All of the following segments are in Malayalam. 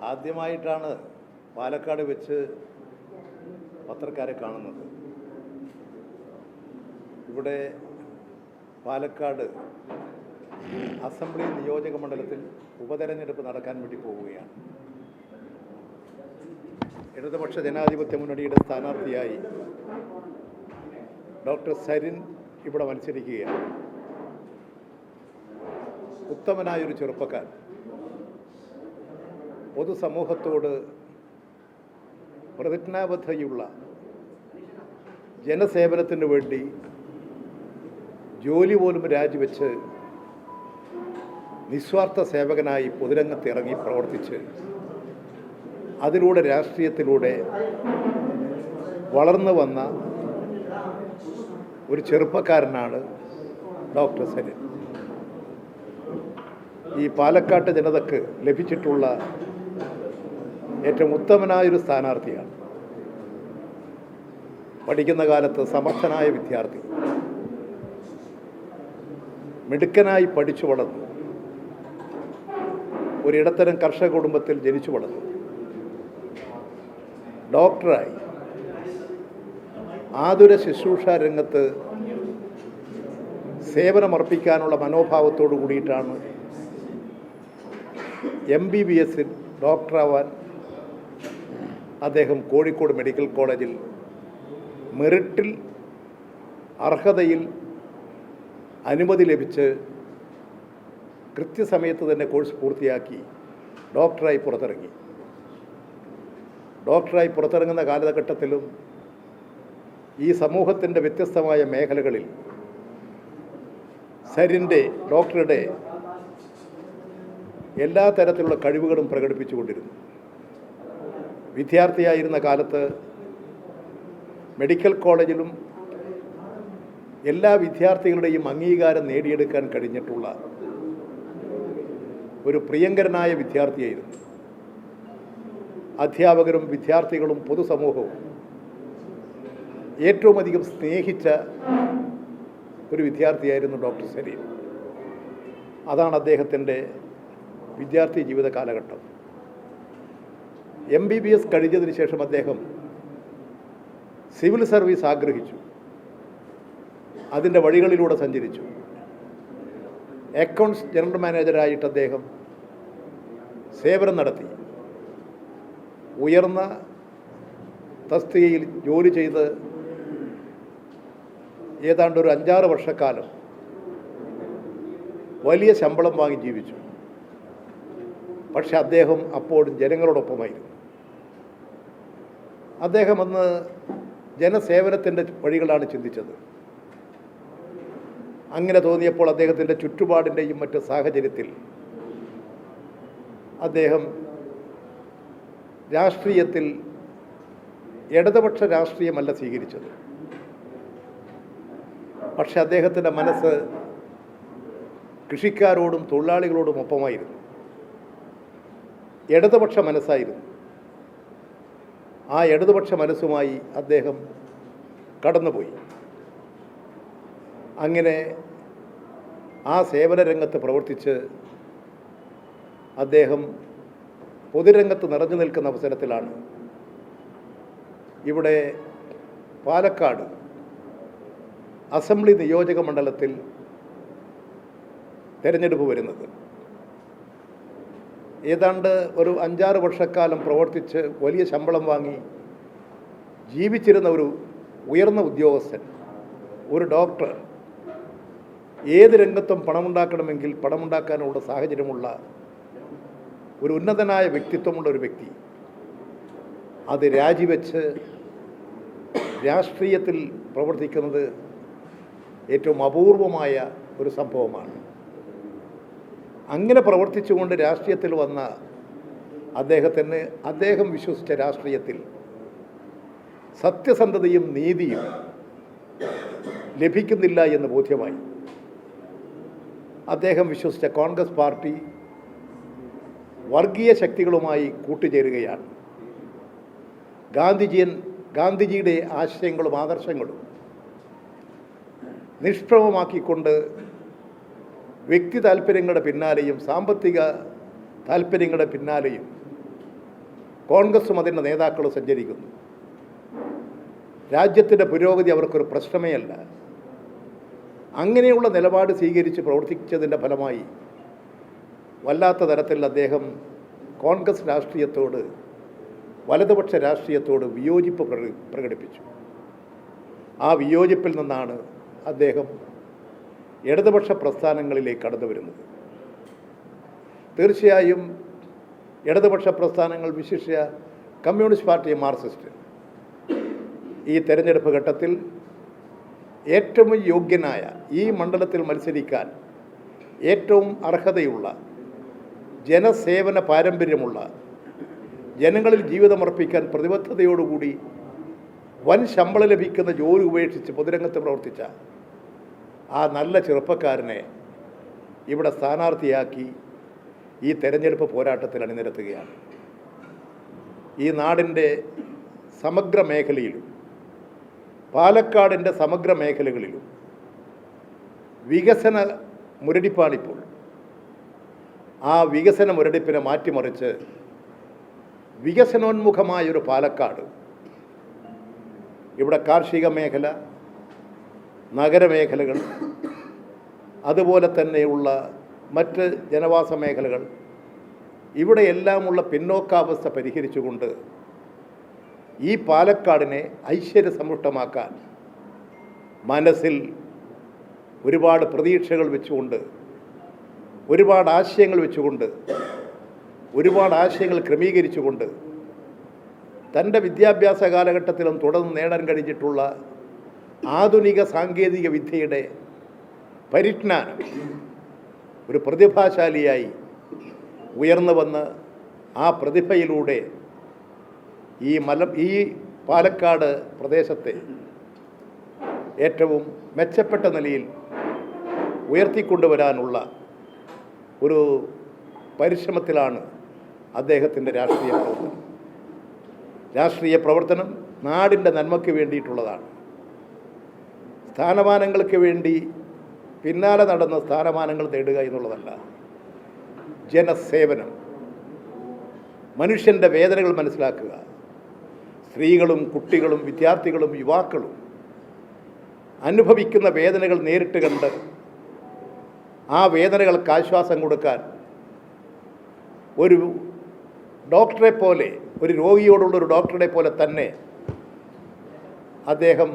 ആദ്യമായിട്ടാണ് പാലക്കാട് വെച്ച് പത്രക്കാരെ കാണുന്നത്. ഇവിടെ പാലക്കാട് അസംബ്ലി നിയോജക മണ്ഡലത്തിൽ ഉപതെരഞ്ഞെടുപ്പ് നടക്കാൻ വേണ്ടി പോവുകയാണ്. ഇടതുപക്ഷ ജനാധിപത്യ മുന്നണിയുടെ സ്ഥാനാർത്ഥിയായി ഡോക്ടർ സരിൻ ഇവിടെ മത്സരിക്കുകയാണ്. ഉത്തമനായൊരു ചെറുപ്പക്കാരൻ, പൊതുസമൂഹത്തോട് പ്രതിജ്ഞാബദ്ധതയുള്ള, ജനസേവനത്തിന് വേണ്ടി ജോലി പോലും രാജിവെച്ച് നിസ്വാർത്ഥ സേവകനായി പൊതുരംഗത്ത് ഇറങ്ങി പ്രവർത്തിച്ച് അതിലൂടെ രാഷ്ട്രീയത്തിലൂടെ വളർന്നു വന്ന ഒരു ചെറുപ്പക്കാരനാണ് ഡോക്ടർ സരിൻ. ഈ പാലക്കാട്ട് ജനതയ്ക്ക് ലഭിച്ചിട്ടുള്ള ഏറ്റവും ഉത്തമനായൊരു സ്ഥാനാർത്ഥിയാണ്. പഠിക്കുന്ന കാലത്ത് സമർത്ഥനായ വിദ്യാർത്ഥി, മിടുക്കനായി പഠിച്ചു വളർന്നു, ഒരിടത്തരം കർഷക കുടുംബത്തിൽ ജനിച്ചു വളർന്നു, ഡോക്ടറായി, ആതുര ശുശ്രൂഷ രംഗത്ത് സേവനമർപ്പിക്കാനുള്ള മനോഭാവത്തോടു കൂടിയിട്ടാണ് MBBS ഡോക്ടറാവാൻ അദ്ദേഹം കോഴിക്കോട് മെഡിക്കൽ കോളേജിൽ മെറിറ്റിൽ അർഹതയിൽ അനുമതി ലഭിച്ച് കൃത്യസമയത്ത് തന്നെ കോഴ്സ് പൂർത്തിയാക്കി ഡോക്ടറായി പുറത്തിറങ്ങി. ഡോക്ടറായി പുറത്തിറങ്ങുന്ന കാലഘട്ടത്തിലും ഈ സമൂഹത്തിൻ്റെ വ്യത്യസ്തമായ മേഖലകളിൽ സരിൻ്റെ ഡോക്ടറുടെ എല്ലാ തരത്തിലുള്ള കഴിവുകളും പ്രകടിപ്പിച്ചുകൊണ്ടിരുന്നു. വിദ്യാർത്ഥിയായിരുന്ന കാലത്ത് മെഡിക്കൽ കോളേജിലും എല്ലാ വിദ്യാർത്ഥികളുടെയും അംഗീകാരം നേടിയെടുക്കാൻ കഴിഞ്ഞിട്ടുള്ള ഒരു പ്രിയങ്കരനായ വിദ്യാർത്ഥിയായിരുന്നു. അധ്യാപകരും വിദ്യാർത്ഥികളും പൊതുസമൂഹവും ഏറ്റവും അധികം സ്നേഹിച്ച ഒരു വിദ്യാർത്ഥിയായിരുന്നു ഡോക്ടർ സരിൻ. അതാണ് അദ്ദേഹത്തിൻ്റെ വിദ്യാർത്ഥി ജീവിത കാലഘട്ടം. MBBS കഴിഞ്ഞതിന് ശേഷം അദ്ദേഹം സിവിൽ സർവീസ് ആഗ്രഹിച്ചു. അതിൻ്റെ വഴികളിലൂടെ സഞ്ചരിച്ചു. അക്കൗണ്ട്സ് ജനറൽ മാനേജരായിട്ട് അദ്ദേഹം സേവനം നടത്തി. ഉയർന്ന തസ്തികയിൽ ജോലി ചെയ്ത് ഏതാണ്ട് ഒരു 5-6 വർഷക്കാലം വലിയ ശമ്പളം വാങ്ങി ജീവിച്ചു. പക്ഷെ അദ്ദേഹം അപ്പോഴും ജനങ്ങളോടൊപ്പമായിരുന്നു. അദ്ദേഹം അന്ന് ജനസേവനത്തിൻ്റെ വഴികളാണ് ചിന്തിച്ചത്. അങ്ങനെ തോന്നിയപ്പോൾ അദ്ദേഹത്തിൻ്റെ ചുറ്റുപാടിൻ്റെയും മറ്റ് സാഹചര്യത്തിൽ അദ്ദേഹം രാഷ്ട്രീയത്തിൽ ഇടതുപക്ഷ രാഷ്ട്രീയമല്ല സ്വീകരിച്ചത്. പക്ഷെ അദ്ദേഹത്തിൻ്റെ മനസ്സ് കൃഷിക്കാരോടും തൊഴിലാളികളോടും ഒപ്പമായിരുന്നു. ഇടതുപക്ഷ മനസ്സായിരുന്നു. ആ ഇടതുപക്ഷ മനസ്സുമായി അദ്ദേഹം കടന്നുപോയി. അങ്ങനെ ആ സേവന രംഗത്ത് പ്രവർത്തിച്ച് അദ്ദേഹം പൊതുരംഗത്ത് നിറഞ്ഞു നിൽക്കുന്ന അവസരത്തിലാണ് ഇവിടെ പാലക്കാട് അസംബ്ലി നിയോജക മണ്ഡലത്തിൽ തിരഞ്ഞെടുപ്പ് വരുന്നത്. ഏതാണ്ട് ഒരു 5-6 വർഷക്കാലം പ്രവർത്തിച്ച് വലിയ ശമ്പളം വാങ്ങി ജീവിച്ചിരുന്ന ഒരു ഉയർന്ന ഉദ്യോഗസ്ഥൻ, ഒരു ഡോക്ടർ, ഏത് രംഗത്തും പണമുണ്ടാക്കണമെങ്കിൽ പണമുണ്ടാക്കാനുള്ള സാഹചര്യമുള്ള ഒരു ഉന്നതനായ വ്യക്തിത്വമുള്ള ഒരു വ്യക്തി അത് രാജിവെച്ച് രാഷ്ട്രീയത്തിൽ പ്രവർത്തിക്കുന്നത് ഏറ്റവും അപൂർവമായ ഒരു സംഭവമാണ്. അങ്ങനെ പ്രവർത്തിച്ചുകൊണ്ട് രാഷ്ട്രീയത്തിൽ വന്ന അദ്ദേഹം വിശ്വസിച്ച രാഷ്ട്രീയത്തിൽ സത്യസന്ധതയും നീതിയും ലഭിക്കുന്നില്ല എന്ന് ബോധ്യമായി. അദ്ദേഹം വിശ്വസിച്ച കോൺഗ്രസ് പാർട്ടി വർഗീയ ശക്തികളുമായി കൂട്ടുചേരുകയാണ്. ഗാന്ധിജിയുടെ ആശയങ്ങളും ആദർശങ്ങളും നിഷ്പ്രഭമാക്കിക്കൊണ്ട് വ്യക്തി താല്പര്യങ്ങളുടെ പിന്നാലെയും സാമ്പത്തിക താല്പര്യങ്ങളുടെ പിന്നാലെയും കോൺഗ്രസും അതിൻ്റെ നേതാക്കളും സഞ്ചരിക്കുന്നു. രാജ്യത്തിൻ്റെ പുരോഗതി അവർക്കൊരു പ്രശ്നമേ അല്ല. അങ്ങനെയുള്ള നിലപാട് സ്വീകരിച്ച് പ്രവർത്തിച്ചതിൻ്റെ ഫലമായി വല്ലാത്ത തരത്തിൽ അദ്ദേഹം കോൺഗ്രസ് രാഷ്ട്രീയത്തോട്, വലതുപക്ഷ രാഷ്ട്രീയത്തോട് വിയോജിപ്പ് പ്രകടിപ്പിച്ചു. ആ വിയോജിപ്പിൽ നിന്നാണ് അദ്ദേഹം ഇടതുപക്ഷ പ്രസ്ഥാനങ്ങളിലേക്ക് കടന്നു വരുന്നത്. തീർച്ചയായും ഇടതുപക്ഷ പ്രസ്ഥാനങ്ങൾ, വിശിഷ്യ കമ്മ്യൂണിസ്റ്റ് പാർട്ടി, മാർക്സിസ്റ്റ്, ഈ തെരഞ്ഞെടുപ്പ് ഘട്ടത്തിൽ ഏറ്റവും യോഗ്യനായ, ഈ മണ്ഡലത്തിൽ മത്സരിക്കാൻ ഏറ്റവും അർഹതയുള്ള, ജനസേവന പാരമ്പര്യമുള്ള, ജനങ്ങളിൽ ജീവിതമർപ്പിക്കാൻ പ്രതിബദ്ധതയോടുകൂടി വൻ ശമ്പളം ലഭിക്കുന്ന ജോലി ഉപേക്ഷിച്ച് പൊതുരംഗത്ത് പ്രവർത്തിച്ച ആ നല്ല ചെറുപ്പക്കാരനെ ഇവിടെ സ്ഥാനാർത്ഥിയാക്കി ഈ തെരഞ്ഞെടുപ്പ് പോരാട്ടത്തിൽ അണിനിരത്തുകയാണ്. ഈ നാടിൻ്റെ സമഗ്ര മേഖലയിലും പാലക്കാടിൻ്റെ സമഗ്ര മേഖലകളിലും വികസന മുരടിപ്പാണിപ്പോൾ. ആ വികസന മുരടിപ്പിനെ മാറ്റിമറിച്ച് വികസനോന്മുഖമായൊരു പാലക്കാട്, ഇവിടെ കാർഷിക മേഖല, നഗരമേഖലകൾ, അതുപോലെ തന്നെയുള്ള മറ്റ് ജനവാസ മേഖലകൾ, ഇവിടെയെല്ലാമുള്ള പിന്നോക്കാവസ്ഥ പരിഹരിച്ചുകൊണ്ട് ഈ പാലക്കാടിനെ ഐശ്വര്യസമ്പുഷ്ടമാക്കാൻ മനസ്സിൽ ഒരുപാട് പ്രതീക്ഷകൾ വെച്ചുകൊണ്ട്, ഒരുപാട് ആശയങ്ങൾ വെച്ചുകൊണ്ട്, ഒരുപാട് ആശയങ്ങൾ ക്രമീകരിച്ചുകൊണ്ട് തൻ്റെ വിദ്യാഭ്യാസ കാലഘട്ടത്തിലും തുടർന്ന് നേടാൻ കഴിഞ്ഞിട്ടുള്ള ആധുനിക സാങ്കേതിക വിദ്യയുടെ പരിജ്ഞാനം ഒരു പ്രതിഭാശാലിയായി ഉയർന്നു വന്ന് ആ പ്രതിഭയിലൂടെ ഈ പാലക്കാട് പ്രദേശത്തെ ഏറ്റവും മെച്ചപ്പെട്ട നിലയിൽ ഉയർത്തിക്കൊണ്ടുവരാനുള്ള ഒരു പരിശ്രമത്തിലാണ് അദ്ദേഹത്തിൻ്റെ രാഷ്ട്രീയ പ്രവർത്തനം നാടിൻ്റെ നന്മയ്ക്ക് വേണ്ടിയിട്ടുള്ളതാണ്. സ്ഥാനമാനങ്ങൾക്ക് വേണ്ടി പിന്നാലെ നടന്ന സ്ഥാനമാനങ്ങൾ നേടുക എന്നുള്ളതല്ല. ജനസേവനം, മനുഷ്യൻ്റെ വേദനകൾ മനസ്സിലാക്കുക, സ്ത്രീകളും കുട്ടികളും വിദ്യാർത്ഥികളും യുവാക്കളും അനുഭവിക്കുന്ന വേദനകൾ നേരിട്ട് കണ്ട് ആ വേദനകൾക്ക് ആശ്വാസം കൊടുക്കാൻ ഒരു ഡോക്ടറെ പോലെ, ഒരു രോഗിയോടുള്ളൊരു ഡോക്ടറെ പോലെ തന്നെ അദ്ദേഹം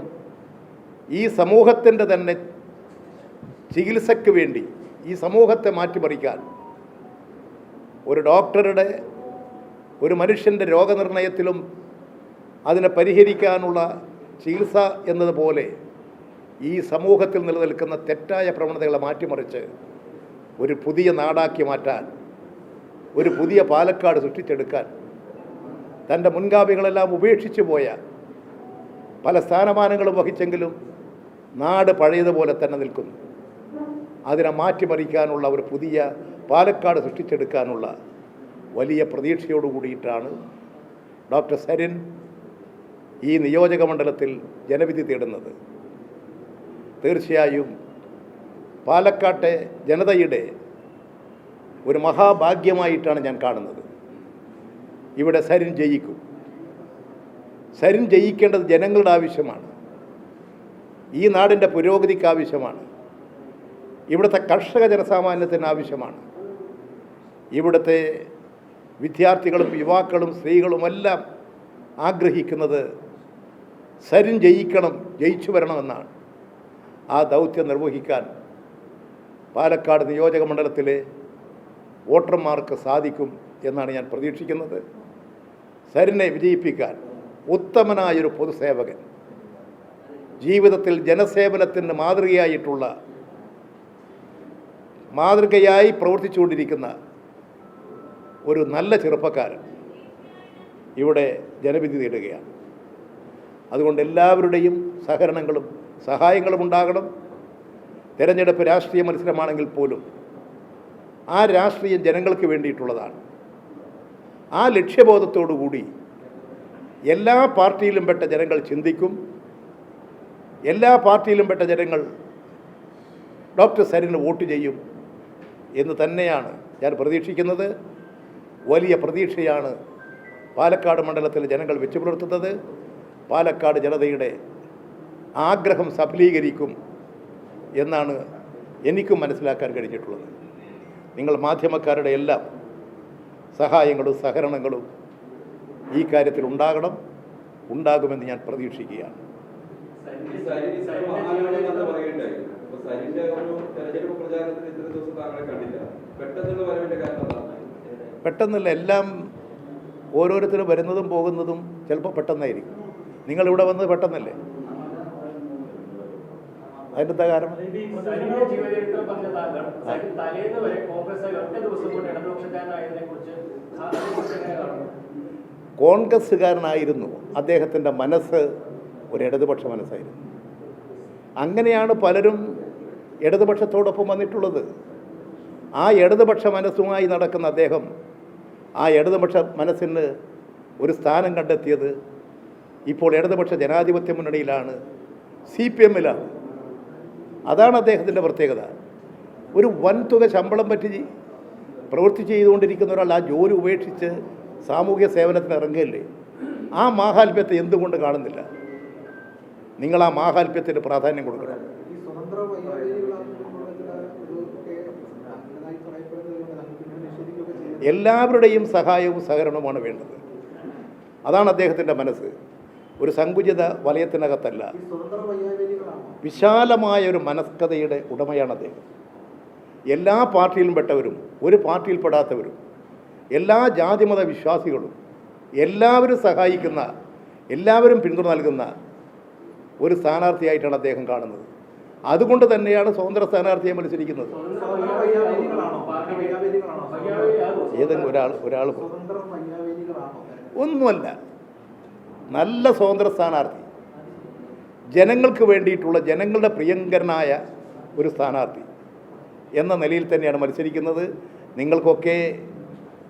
ഈ സമൂഹത്തിൻ്റെ തന്നെ ചികിത്സയ്ക്ക് വേണ്ടി, ഈ സമൂഹത്തെ മാറ്റിമറിക്കാൻ, ഒരു ഡോക്ടറുടെ, ഒരു മനുഷ്യൻ്റെ രോഗനിർണയത്തിലും അതിനെ പരിഹരിക്കാനുള്ള ചികിത്സ എന്നതുപോലെ ഈ സമൂഹത്തിൽ നിലനിൽക്കുന്ന തെറ്റായ പ്രവണതകളെ മാറ്റിമറിച്ച് ഒരു പുതിയ നാടാക്കി മാറ്റാൻ, ഒരു പുതിയ പാലക്കാട് സൃഷ്ടിച്ചെടുക്കാൻ തൻ്റെ മുൻഗാമികളെല്ലാം ഉപേക്ഷിച്ചു പോയ, പല സ്ഥാനമാനങ്ങളും വഹിച്ചെങ്കിലും നാട് പഴയതുപോലെ തന്നെ നിൽക്കുന്നു. അതിനെ മാറ്റിമറിക്കാനുള്ള ഒരു പുതിയ പാലക്കാട് സൃഷ്ടിച്ചെടുക്കാനുള്ള വലിയ പ്രതീക്ഷയോടു കൂടിയിട്ടാണ് ഡോക്ടർ സരിൻ ഈ നിയോജക മണ്ഡലത്തിൽ ജനവിധി തേടുന്നത്. തീർച്ചയായും പാലക്കാട്ടെ ജനതയുടെ ഒരു മഹാഭാഗ്യമായിട്ടാണ് ഞാൻ കാണുന്നത്. ഇവിടെ സരിൻ ജയിക്കും. സരിൻ ജയിക്കേണ്ടത് ജനങ്ങളുടെ ആവശ്യമാണ്, ഈ നാടിൻ്റെ പുരോഗതിക്ക് ആവശ്യമാണ്, ഇവിടുത്തെ കർഷക ജനസാമാന്യത്തിന് ആവശ്യമാണ്, ഇവിടുത്തെ വിദ്യാർത്ഥികളും യുവാക്കളും സ്ത്രീകളുമെല്ലാം ആഗ്രഹിക്കുന്നത് സരിൻ ജയിക്കണം, ജയിച്ചു വരണമെന്നാണ്. ആ ദൗത്യം നിർവഹിക്കാൻ പാലക്കാട് നിയോജക മണ്ഡലത്തിലെ വോട്ടർമാർക്ക് സാധിക്കും എന്നാണ് ഞാൻ പ്രതീക്ഷിക്കുന്നത്. സരിനെ വിജയിപ്പിക്കാൻ ഉത്തമനായൊരു പൊതുസേവകൻ, ജീവിതത്തിൽ ജനസേവനത്തിന് മാതൃകയായി പ്രവർത്തിച്ചുകൊണ്ടിരിക്കുന്ന ഒരു നല്ല ചെറുപ്പക്കാരൻ ഇവിടെ ജനവിധി നേടുകയാണ്. അതുകൊണ്ട് എല്ലാവരുടെയും സഹകരണങ്ങളും സഹായങ്ങളും ഉണ്ടാകണം. തിരഞ്ഞെടുപ്പ് രാഷ്ട്രീയ മത്സരമാണെങ്കിൽ പോലും ആ രാഷ്ട്രീയം ജനങ്ങൾക്ക് വേണ്ടിയിട്ടുള്ളതാണ്. ആ ലക്ഷ്യബോധത്തോടു കൂടി എല്ലാ പാർട്ടിയിലും പെട്ട ജനങ്ങൾ ചിന്തിക്കും. എല്ലാ പാർട്ടിയിലും പെട്ട ജനങ്ങൾ ഡോക്ടർ സരിന് വോട്ട് ചെയ്യും എന്ന് തന്നെയാണ് ഞാൻ പ്രതീക്ഷിക്കുന്നത്. വലിയ പ്രതീക്ഷയാണ് പാലക്കാട് മണ്ഡലത്തിൽ ജനങ്ങൾ വെച്ചു പുലർത്തുന്നത് പാലക്കാട് ജനതയുടെ ആഗ്രഹം സഫലീകരിക്കും എന്നാണ് എനിക്കും മനസ്സിലാക്കാൻ കഴിഞ്ഞിട്ടുള്ളത്. നിങ്ങൾ മാധ്യമക്കാരുടെ എല്ലാം സഹായങ്ങളും സഹകരണങ്ങളും ഈ കാര്യത്തിൽ ഉണ്ടാകുമെന്ന് ഞാൻ പ്രതീക്ഷിക്കുകയാണ്. പെട്ടെന്നല്ല, എല്ലാം ഓരോരുത്തരും വരുന്നതും പോകുന്നതും ചിലപ്പോൾ പെട്ടെന്നായിരിക്കും. നിങ്ങളിവിടെ വന്നത് പെട്ടെന്നല്ലേ? അതിൻ്റെ കാരണം കോൺഗ്രസ്സുകാരനായിരുന്നു. അദ്ദേഹത്തിൻ്റെ മനസ്സ് ഒരു ഇടതുപക്ഷ മനസ്സായിരുന്നു. അങ്ങനെയാണ് പലരും ഇടതുപക്ഷത്തോടൊപ്പം വന്നിട്ടുള്ളത്. ആ ഇടതുപക്ഷ മനസ്സുമായി നടക്കുന്ന അദ്ദേഹം ആ ഇടതുപക്ഷ മനസ്സിന് ഒരു സ്ഥാനം കണ്ടെത്തിയത് ഇപ്പോൾ ഇടതുപക്ഷ ജനാധിപത്യ മുന്നണിയിലാണ്, CPM-ലാണ്. അതാണ് അദ്ദേഹത്തിൻ്റെ പ്രത്യേകത. ഒരു വൻതുക ശമ്പളം പറ്റി പ്രവൃത്തി ചെയ്തുകൊണ്ടിരിക്കുന്ന ഒരാൾ ആ ജോലി ഉപേക്ഷിച്ച് സാമൂഹ്യ സേവനത്തിന് ഇറങ്ങുകയല്ലേ? ആ മാഹാത്മ്യത്തെ എന്തുകൊണ്ട് കാണുന്നില്ല? നിങ്ങൾ ആ മാഹാത്മ്യത്തിന് പ്രാധാന്യം കൊടുക്കണം. എല്ലാവരുടെയും സഹായവും സഹകരണവുമാണ് വേണ്ടത്. അതാണ് അദ്ദേഹത്തിൻ്റെ മനസ്സ്. ഒരു സങ്കുചിത വലയത്തിനകത്തല്ല, വിശാലമായ ഒരു മനസ്കഥയുടെ ഉടമയാണ് അദ്ദേഹം. എല്ലാ പാർട്ടിയിലും പെട്ടവരും ഒരു പാർട്ടിയിൽപ്പെടാത്തവരും എല്ലാ ജാതിമത വിശ്വാസികളും എല്ലാവരും സഹായിക്കുന്ന, എല്ലാവരും പിന്തുണ നൽകുന്ന ഒരു സ്ഥാനാർത്ഥിയായിട്ടാണ് അദ്ദേഹം കാണുന്നത്. അതുകൊണ്ട് തന്നെയാണ് സ്വതന്ത്ര സ്ഥാനാർത്ഥിയെ മത്സരിക്കുന്നത്. ഏതെങ്കിലും ഒരാൾ ഒന്നുമല്ല, നല്ല സ്വതന്ത്ര സ്ഥാനാർത്ഥി, ജനങ്ങൾക്ക് വേണ്ടിയിട്ടുള്ള, ജനങ്ങളുടെ പ്രിയങ്കരനായ ഒരു സ്ഥാനാർത്ഥി എന്ന നിലയിൽ തന്നെയാണ് മത്സരിക്കുന്നത്. നിങ്ങൾക്കൊക്കെ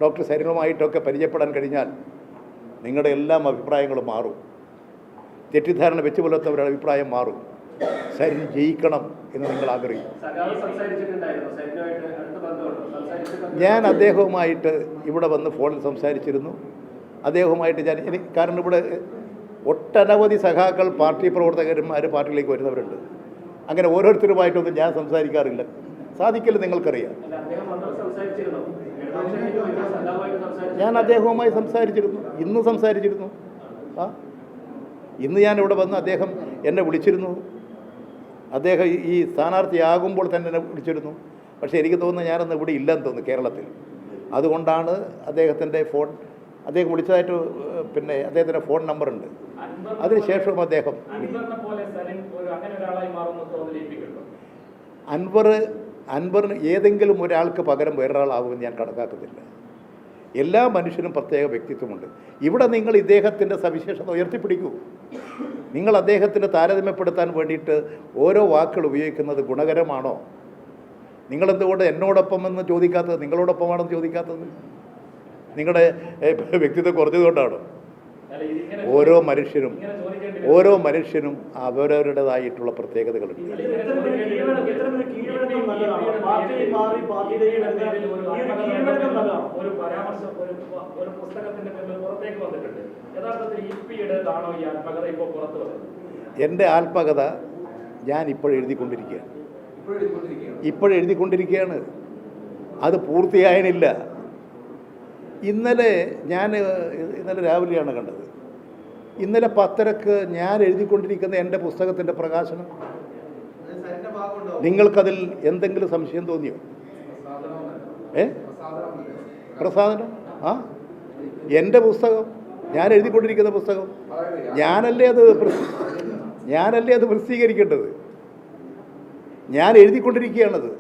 ഡോക്ടർ സരിനുമായിട്ടൊക്കെ പരിചയപ്പെടാൻ കഴിഞ്ഞാൽ നിങ്ങളുടെ എല്ലാം അഭിപ്രായങ്ങളും മാറും. തെറ്റിദ്ധാരണ വെച്ച് പുലർത്തവരുടെ അഭിപ്രായം മാറും. സരിൻ ജയിക്കണം എന്ന് നിങ്ങൾ ആഗ്രഹിക്കും. ഞാൻ അദ്ദേഹവുമായിട്ട് ഇവിടെ വന്ന് ഫോണിൽ സംസാരിച്ചിരുന്നു. അദ്ദേഹവുമായിട്ട് കാരണം ഇവിടെ ഒട്ടനവധി സഖാക്കൾ, പാർട്ടി പ്രവർത്തകന്മാർ പാർട്ടിയിലേക്ക് വരുന്നവരുണ്ട്. അങ്ങനെ ഓരോരുത്തരുമായിട്ടൊന്നും ഞാൻ സംസാരിക്കാറില്ല. സാധിക്കില്ല, നിങ്ങൾക്കറിയാം. ഞാൻ അദ്ദേഹവുമായി സംസാരിച്ചിരുന്നു, ഇന്ന് സംസാരിച്ചിരുന്നു. ഇന്ന് ഞാൻ ഇവിടെ വന്ന് അദ്ദേഹം എന്നെ വിളിച്ചിരുന്നു. അദ്ദേഹം ഈ സ്ഥാനാർത്ഥിയാകുമ്പോൾ തന്നെ എന്നെ വിളിച്ചിരുന്നു. പക്ഷേ എനിക്ക് തോന്നുന്നു ഞാനന്ന് ഇവിടെ ഇല്ലെന്ന് തോന്നുന്നു, കേരളത്തിൽ. അതുകൊണ്ടാണ് അദ്ദേഹത്തിൻ്റെ ഫോൺ, അദ്ദേഹം വിളിച്ചതായിട്ട് പിന്നെ അദ്ദേഹത്തിൻ്റെ ഫോൺ നമ്പറുണ്ട്. അതിനുശേഷവും അദ്ദേഹം അൻവറിന് ഏതെങ്കിലും ഒരാൾക്ക് പകരം വേറൊരാളാകുമെന്ന് ഞാൻ കണക്കാക്കുന്നില്ല. എല്ലാ മനുഷ്യനും പ്രത്യേക വ്യക്തിത്വമുണ്ട്. ഇവിടെ നിങ്ങൾ ഇദ്ദേഹത്തിൻ്റെ സവിശേഷത ഉയർത്തിപ്പിടിക്കൂ. നിങ്ങൾ അദ്ദേഹത്തിന് താരതമ്യപ്പെടുത്താൻ വേണ്ടിയിട്ട് ഓരോ വാക്കുകൾ ഉപയോഗിക്കുന്നത് ഗുണകരമാണോ? നിങ്ങളെന്തുകൊണ്ട് എന്നോടൊപ്പം എന്ന് ചോദിക്കാത്തത്, നിങ്ങളോടൊപ്പമാണെന്ന് ചോദിക്കാത്തത്? നിങ്ങളുടെ വ്യക്തിത്വം കുറഞ്ഞതുകൊണ്ടാണോ? ഓരോ മനുഷ്യനും അവരവരുടേതായിട്ടുള്ള പ്രത്യേകതകളുണ്ട്. എൻ്റെ ആത്മകഥ ഞാൻ ഇപ്പോഴെഴുതിക്കൊണ്ടിരിക്കുകയാണ്. അത് പൂർത്തിയായനില്ല. ഇന്നലെ രാവിലെയാണ് കണ്ടത്. ഇന്നലെ 10:30 ഞാൻ എഴുതിക്കൊണ്ടിരിക്കുന്ന എൻ്റെ പുസ്തകത്തിൻ്റെ പ്രകാശനം. നിങ്ങൾക്കതിൽ എന്തെങ്കിലും സംശയം തോന്നിയോ? പ്രസാദനം? എൻ്റെ പുസ്തകം, ഞാൻ എഴുതിക്കൊണ്ടിരിക്കുന്ന പുസ്തകം, ഞാനല്ലേ അത് പ്രസിദ്ധീകരിക്കേണ്ടത്. ഞാൻ എഴുതിക്കൊണ്ടിരിക്കുകയാണത്.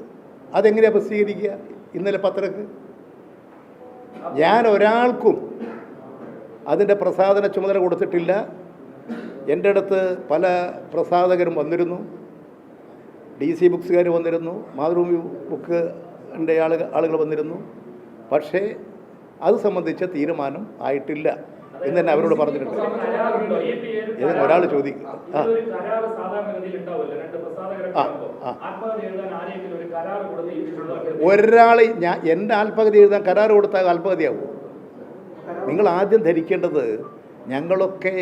അതെങ്ങനെയാണ് പ്രസിദ്ധീകരിക്കുക? ഇന്നലെ 10:30 ഞാൻ ഒരാൾക്കും അതിൻ്റെ പ്രസാധന ചുമതല കൊടുത്തിട്ടില്ല. എൻ്റെ അടുത്ത് പല പ്രസാധകരും വന്നിരുന്നു, DC ബുക്സുകാർ വന്നിരുന്നു, മാതൃഭൂമി ബുക്കിൻ്റെ ആളുകൾ വന്നിരുന്നു. പക്ഷേ അത് സംബന്ധിച്ച തീരുമാനം ആയിട്ടില്ല എന്ന് തന്നെ അവരോട് പറഞ്ഞിട്ടുണ്ട്. ഏതെങ്കിലും ഒരാൾ ചോദിക്കും, ഒരാൾ എൻ്റെ ആത്മകഥ എഴുതാൻ കരാർ കൊടുത്താൽ ആത്മകഥയാവും. നിങ്ങൾ ആദ്യം ധരിക്കേണ്ടത് ഞങ്ങളൊക്കെ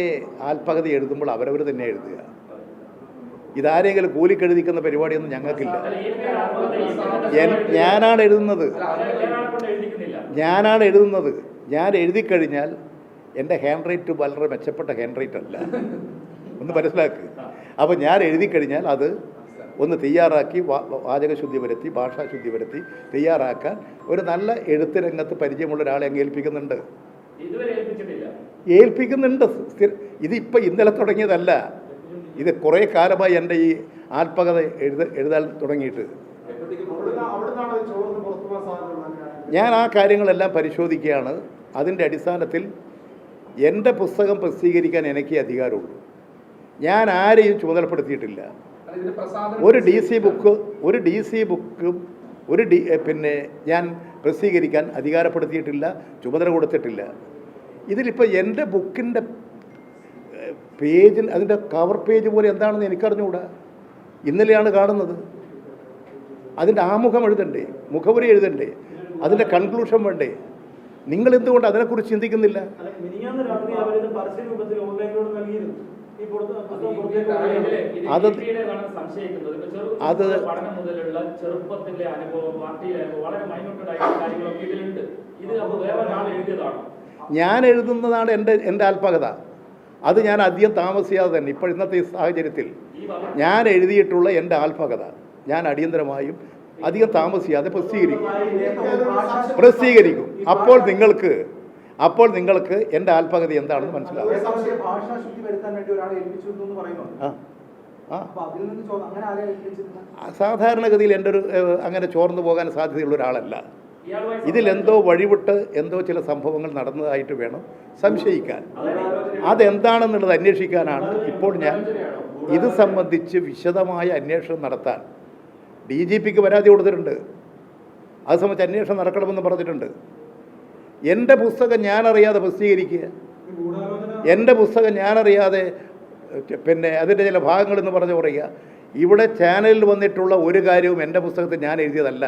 ആത്മകഥ എഴുതുമ്പോൾ അവരവർ തന്നെ എഴുതുക. ഇതാരെങ്കിലും കൂലിക്കെഴുതിക്കുന്ന പരിപാടിയൊന്നും ഞങ്ങൾക്കില്ല. ഞാനാണ് എഴുതുന്നത്. ഞാൻ എഴുതി കഴിഞ്ഞാൽ എൻ്റെ ഹാൻഡ് റൈറ്റ് വളരെ മെച്ചപ്പെട്ട ഹാൻഡ് റൈറ്റ് അല്ല, ഒന്ന് മനസ്സിലാക്കുക. അപ്പോൾ ഞാൻ എഴുതി കഴിഞ്ഞാൽ അത് ഒന്ന് തയ്യാറാക്കി വാചകശുദ്ധി വരുത്തി ഭാഷാശുദ്ധി വരുത്തി തയ്യാറാക്കാൻ ഒരു നല്ല എഴുത്ത് രംഗത്ത് പരിചയമുള്ള ഒരാളെ അങ്ങ് ഏൽപ്പിക്കുന്നുണ്ട്. ഇതിപ്പോൾ ഇന്നലെ തുടങ്ങിയതല്ല, ഇത് കുറേ കാലമായി എൻ്റെ ഈ ആത്മകഥ എഴുതാൻ തുടങ്ങിയിട്ട്. ഞാൻ ആ കാര്യങ്ങളെല്ലാം പരിശോധിക്കുകയാണ്. അതിൻ്റെ അടിസ്ഥാനത്തിൽ എൻ്റെ പുസ്തകം പ്രസിദ്ധീകരിക്കാൻ എനിക്ക് അധികാരമുള്ളൂ. ഞാൻ ആരെയും ചുമതലപ്പെടുത്തിയിട്ടില്ല. ഒരു ഡി സി ബുക്കും പിന്നെ ഞാൻ പ്രസിദ്ധീകരിക്കാൻ അധികാരപ്പെടുത്തിയിട്ടില്ല, ചുമതല കൊടുത്തിട്ടില്ല. ഇതിലിപ്പോൾ എൻ്റെ ബുക്കിൻ്റെ പേജിൽ അതിൻ്റെ കവർ പേജ് പോലെ എന്താണെന്ന് എനിക്കറിഞ്ഞുകൂടാ. ഇന്നലെയാണ് കാണുന്നത്. അതിൻ്റെ ആമുഖം എഴുതണ്ടേ, മുഖവുര എഴുതണ്ടേ, അതിൻ്റെ കൺക്ലൂഷൻ വേണ്ടേ? നിങ്ങൾ എന്തുകൊണ്ട് അതിനെക്കുറിച്ച് ചിന്തിക്കുന്നില്ല? ഞാൻ എഴുതുന്നതാണ് എൻ്റെ ആത്മകഥ. അത് ഞാൻ അധികം താമസിയാതെ തന്നെ ഇപ്പോൾ ഇന്നത്തെ ഈ സാഹചര്യത്തിൽ ഞാൻ എഴുതിയിട്ടുള്ള എൻ്റെ ആത്മകഥ ഞാൻ അടിയന്തരമായും അധികം താമസിയാതെ പ്രസിദ്ധീകരിക്കും. അപ്പോൾ നിങ്ങൾക്ക് എൻ്റെ ആത്മകഥ എന്താണെന്ന് മനസ്സിലാവും. സാധാരണഗതിയിൽ എൻ്റെ ഒരു അങ്ങനെ ചോർന്നു പോകാൻ സാധ്യതയുള്ള ഒരാളല്ല. ഇതിലെന്തോ വഴിവിട്ട് എന്തോ ചില സംഭവങ്ങൾ നടന്നതായിട്ട് വേണം സംശയിക്കാൻ. അതെന്താണെന്നുള്ളത് അന്വേഷിക്കാനാണ് ഇപ്പോൾ ഞാൻ ഇത് സംബന്ധിച്ച് വിശദമായ അന്വേഷണം നടത്താൻ DGPക്ക് പരാതി കൊടുത്തിട്ടുണ്ട്. അത് സംബന്ധിച്ച് അന്വേഷണം നടക്കണമെന്ന് പറഞ്ഞിട്ടുണ്ട്. എൻ്റെ പുസ്തകം ഞാനറിയാതെ പ്രസിദ്ധീകരിക്കുക, എൻ്റെ പുസ്തകം ഞാനറിയാതെ പിന്നെ അതിൻ്റെ ചില ഭാഗങ്ങളെന്ന് പറഞ്ഞു പറയുക. ഇവിടെ ചാനലിൽ വന്നിട്ടുള്ള ഒരു കാര്യവും എൻ്റെ പുസ്തകത്തിൽ ഞാൻ എഴുതിയതല്ല.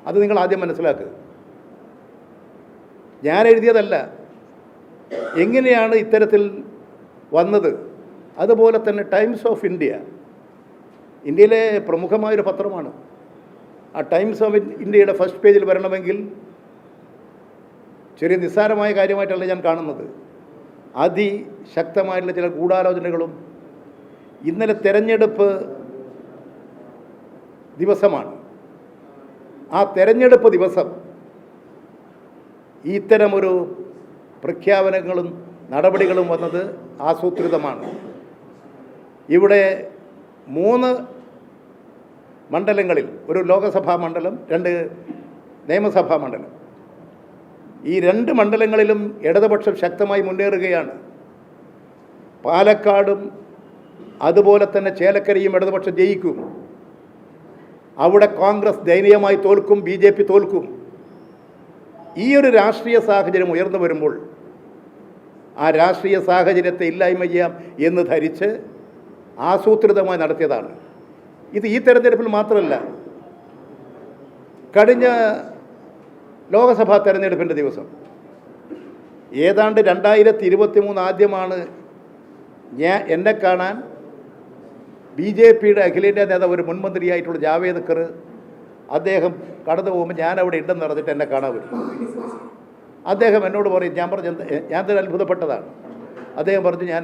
അത് നിങ്ങൾ ആദ്യം മനസ്സിലാക്കുക. ഞാൻ എഴുതിയതല്ല. എങ്ങനെയാണ് ഇത്തരത്തിൽ വന്നത്? അതുപോലെ തന്നെ ടൈംസ് ഓഫ് ഇന്ത്യയിലെ പ്രമുഖമായൊരു പത്രമാണ്. ആ ടൈംസ് ഓഫ് ഇന്ത്യയുടെ ഫസ്റ്റ് പേജിൽ വരണമെങ്കിൽ ചെറിയ നിസ്സാരമായ കാര്യമായിട്ടല്ല ഞാൻ കാണുന്നത്. അതിശക്തമായിട്ടുള്ള ചില ഗൂഢാലോചനകളും. ഇന്നലെ തെരഞ്ഞെടുപ്പ് ദിവസമാണ്. ആ തെരഞ്ഞെടുപ്പ് ദിവസം ഇത്തരമൊരു പ്രഖ്യാപനങ്ങളും നടപടികളും വന്നത് ആസൂത്രിതമാണ്. ഇവിടെ 3 മണ്ഡലങ്ങളിൽ, ഒരു ലോകസഭാ മണ്ഡലം, 2 നിയമസഭാ മണ്ഡലം, ഈ 2 മണ്ഡലങ്ങളിലും ഇടതുപക്ഷം ശക്തമായി മുന്നേറുകയാണ്. പാലക്കാടും അതുപോലെ തന്നെ ചേലക്കരയും ഇടതുപക്ഷം ജയിക്കും. അവിടെ കോൺഗ്രസ് ദയനീയമായി തോൽക്കും, BJP തോൽക്കും. ഈ ഒരു രാഷ്ട്രീയ സാഹചര്യം ഉയർന്നു വരുമ്പോൾ ആ രാഷ്ട്രീയ സാഹചര്യത്തെ ഇല്ലായ്മ ചെയ്യാം എന്ന് ധരിച്ച് ആസൂത്രിതമായി നടത്തിയതാണ് ഇത്. ഈ തെരഞ്ഞെടുപ്പിൽ മാത്രമല്ല, കഴിഞ്ഞ ലോകസഭാ തെരഞ്ഞെടുപ്പിൻ്റെ ദിവസം ഏതാണ്ട് 2023 ആദ്യമാണ് എന്നെ കാണാൻ BJPയുടെ അഖിലേന്ത്യാ നേതാവ്, ഒരു മുൻമന്ത്രിയായിട്ടുള്ള ജാവേദ് ഖർ, അദ്ദേഹം കടന്നു പോകുമ്പോൾ ഞാൻ അവിടെ ഉണ്ടെന്ന് പറഞ്ഞിട്ട് എന്നെ കാണാൻ വരും. അദ്ദേഹം എന്നോട് പറയും, ഞാൻ തന്നെ അത്ഭുതപ്പെട്ടതാണ്. അദ്ദേഹം പറഞ്ഞു, ഞാൻ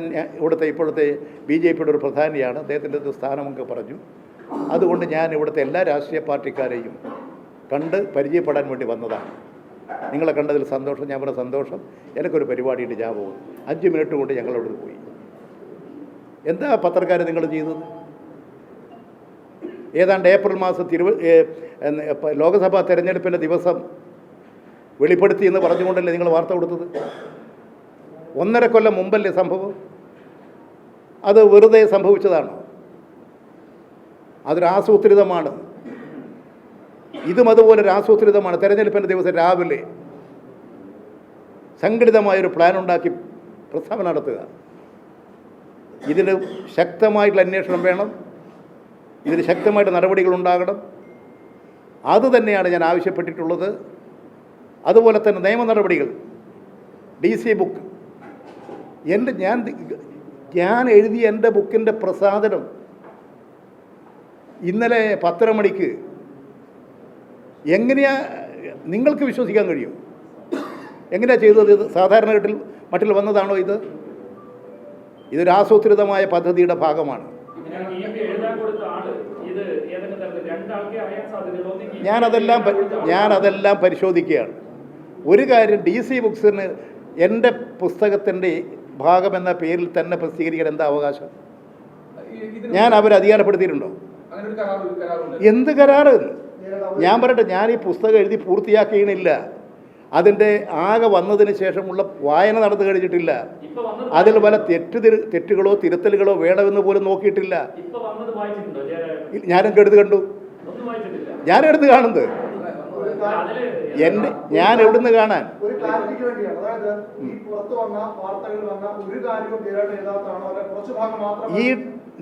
ഇപ്പോഴത്തെ BJPയുടെ ഒരു പ്രധാനിയാണ്, അദ്ദേഹത്തിൻ്റെ സ്ഥാനമൊക്കെ പറഞ്ഞു. അതുകൊണ്ട് ഞാൻ ഇവിടുത്തെ എല്ലാ രാഷ്ട്രീയ പാർട്ടിക്കാരെയും കണ്ട് പരിചയപ്പെടാൻ വേണ്ടി വന്നതാണ്. നിങ്ങളെ കണ്ടതിൽ സന്തോഷം. ഞാൻ പറഞ്ഞ സന്തോഷം, എനിക്കൊരു പരിപാടിയുണ്ട്, ഞാൻ പോകും. 5 മിനിറ്റ് കൊണ്ട് ഞങ്ങളവിടെ പോയി. എന്താ പത്രക്കാരെ നിങ്ങൾ ചെയ്തത്? ഏതാണ്ട് ഏപ്രിൽ മാസത്തിൽ ലോകസഭാ തെരഞ്ഞെടുപ്പിൻ്റെ ദിവസം വെളിപ്പെടുത്തി എന്ന് പറഞ്ഞുകൊണ്ടല്ലേ നിങ്ങൾ വാർത്ത കൊടുത്തത്? 1.5 കൊല്ലം മുമ്പല്ലേ സംഭവം? അത് വെറുതെ സംഭവിച്ചതാണ്. അതൊരാസൂത്രിതമാണ്. ഇതും അതുപോലെ ഒരു ആസൂത്രിതമാണ്. തെരഞ്ഞെടുപ്പിൻ്റെ ദിവസം രാവിലെ സംഘടിതമായൊരു പ്ലാൻ ഉണ്ടാക്കി പ്രസ്താവന നടത്തുക. ഇതിന് ശക്തമായിട്ടുള്ള അന്വേഷണം വേണം, ഇതിന് ശക്തമായിട്ട് നടപടികളുണ്ടാകണം. അതുതന്നെയാണ് ഞാൻ ആവശ്യപ്പെട്ടിട്ടുള്ളത്. അതുപോലെ തന്നെ നിയമ നടപടികൾ, DC ബുക്ക്, ഞാൻ എഴുതിയ എൻ്റെ ബുക്കിൻ്റെ പ്രസാധനം ഇന്നലെ 10:30 മണിക്ക് എങ്ങനെയാ നിങ്ങൾക്ക് വിശ്വസിക്കാൻ കഴിയും? എങ്ങനെയാണ് ചെയ്തത്? ഇത് സാധാരണ മട്ടിൽ വന്നതാണോ ഇത്? ഇതൊരു ആസൂത്രിതമായ പദ്ധതിയുടെ ഭാഗമാണ്. ഞാനതെല്ലാം പരിശോധിക്കുകയാണ്. ഒരു കാര്യം, DC ബുക്സിന് എൻ്റെ പുസ്തകത്തിൻ്റെ ഭാഗമെന്ന പേരിൽ തന്നെ പ്രസിദ്ധീകരിക്കാൻ എന്താ അവകാശം? ഞാൻ അവരെ അധികാരപ്പെടുത്തിയിട്ടുണ്ടോ? എന്ത് കരാറ്? ഞാൻ പറയട്ടെ, ഞാൻ ഈ പുസ്തകം എഴുതി പൂർത്തിയാക്കിയില്ല. അതിൻ്റെ ആകെ വന്നതിന് ശേഷമുള്ള വായന നടന്നു കഴിഞ്ഞിട്ടില്ല. അതിൽ പല തെറ്റുകളോ തിരുത്തലുകളോ വേണമെന്ന് പോലും നോക്കിയിട്ടില്ല. ഞാനൊക്കെ എടുത്ത് കണ്ടു. ഞാനെടുത്ത് കാണുന്നത് ഞാൻ എവിടുന്ന് കാണാൻ? ഈ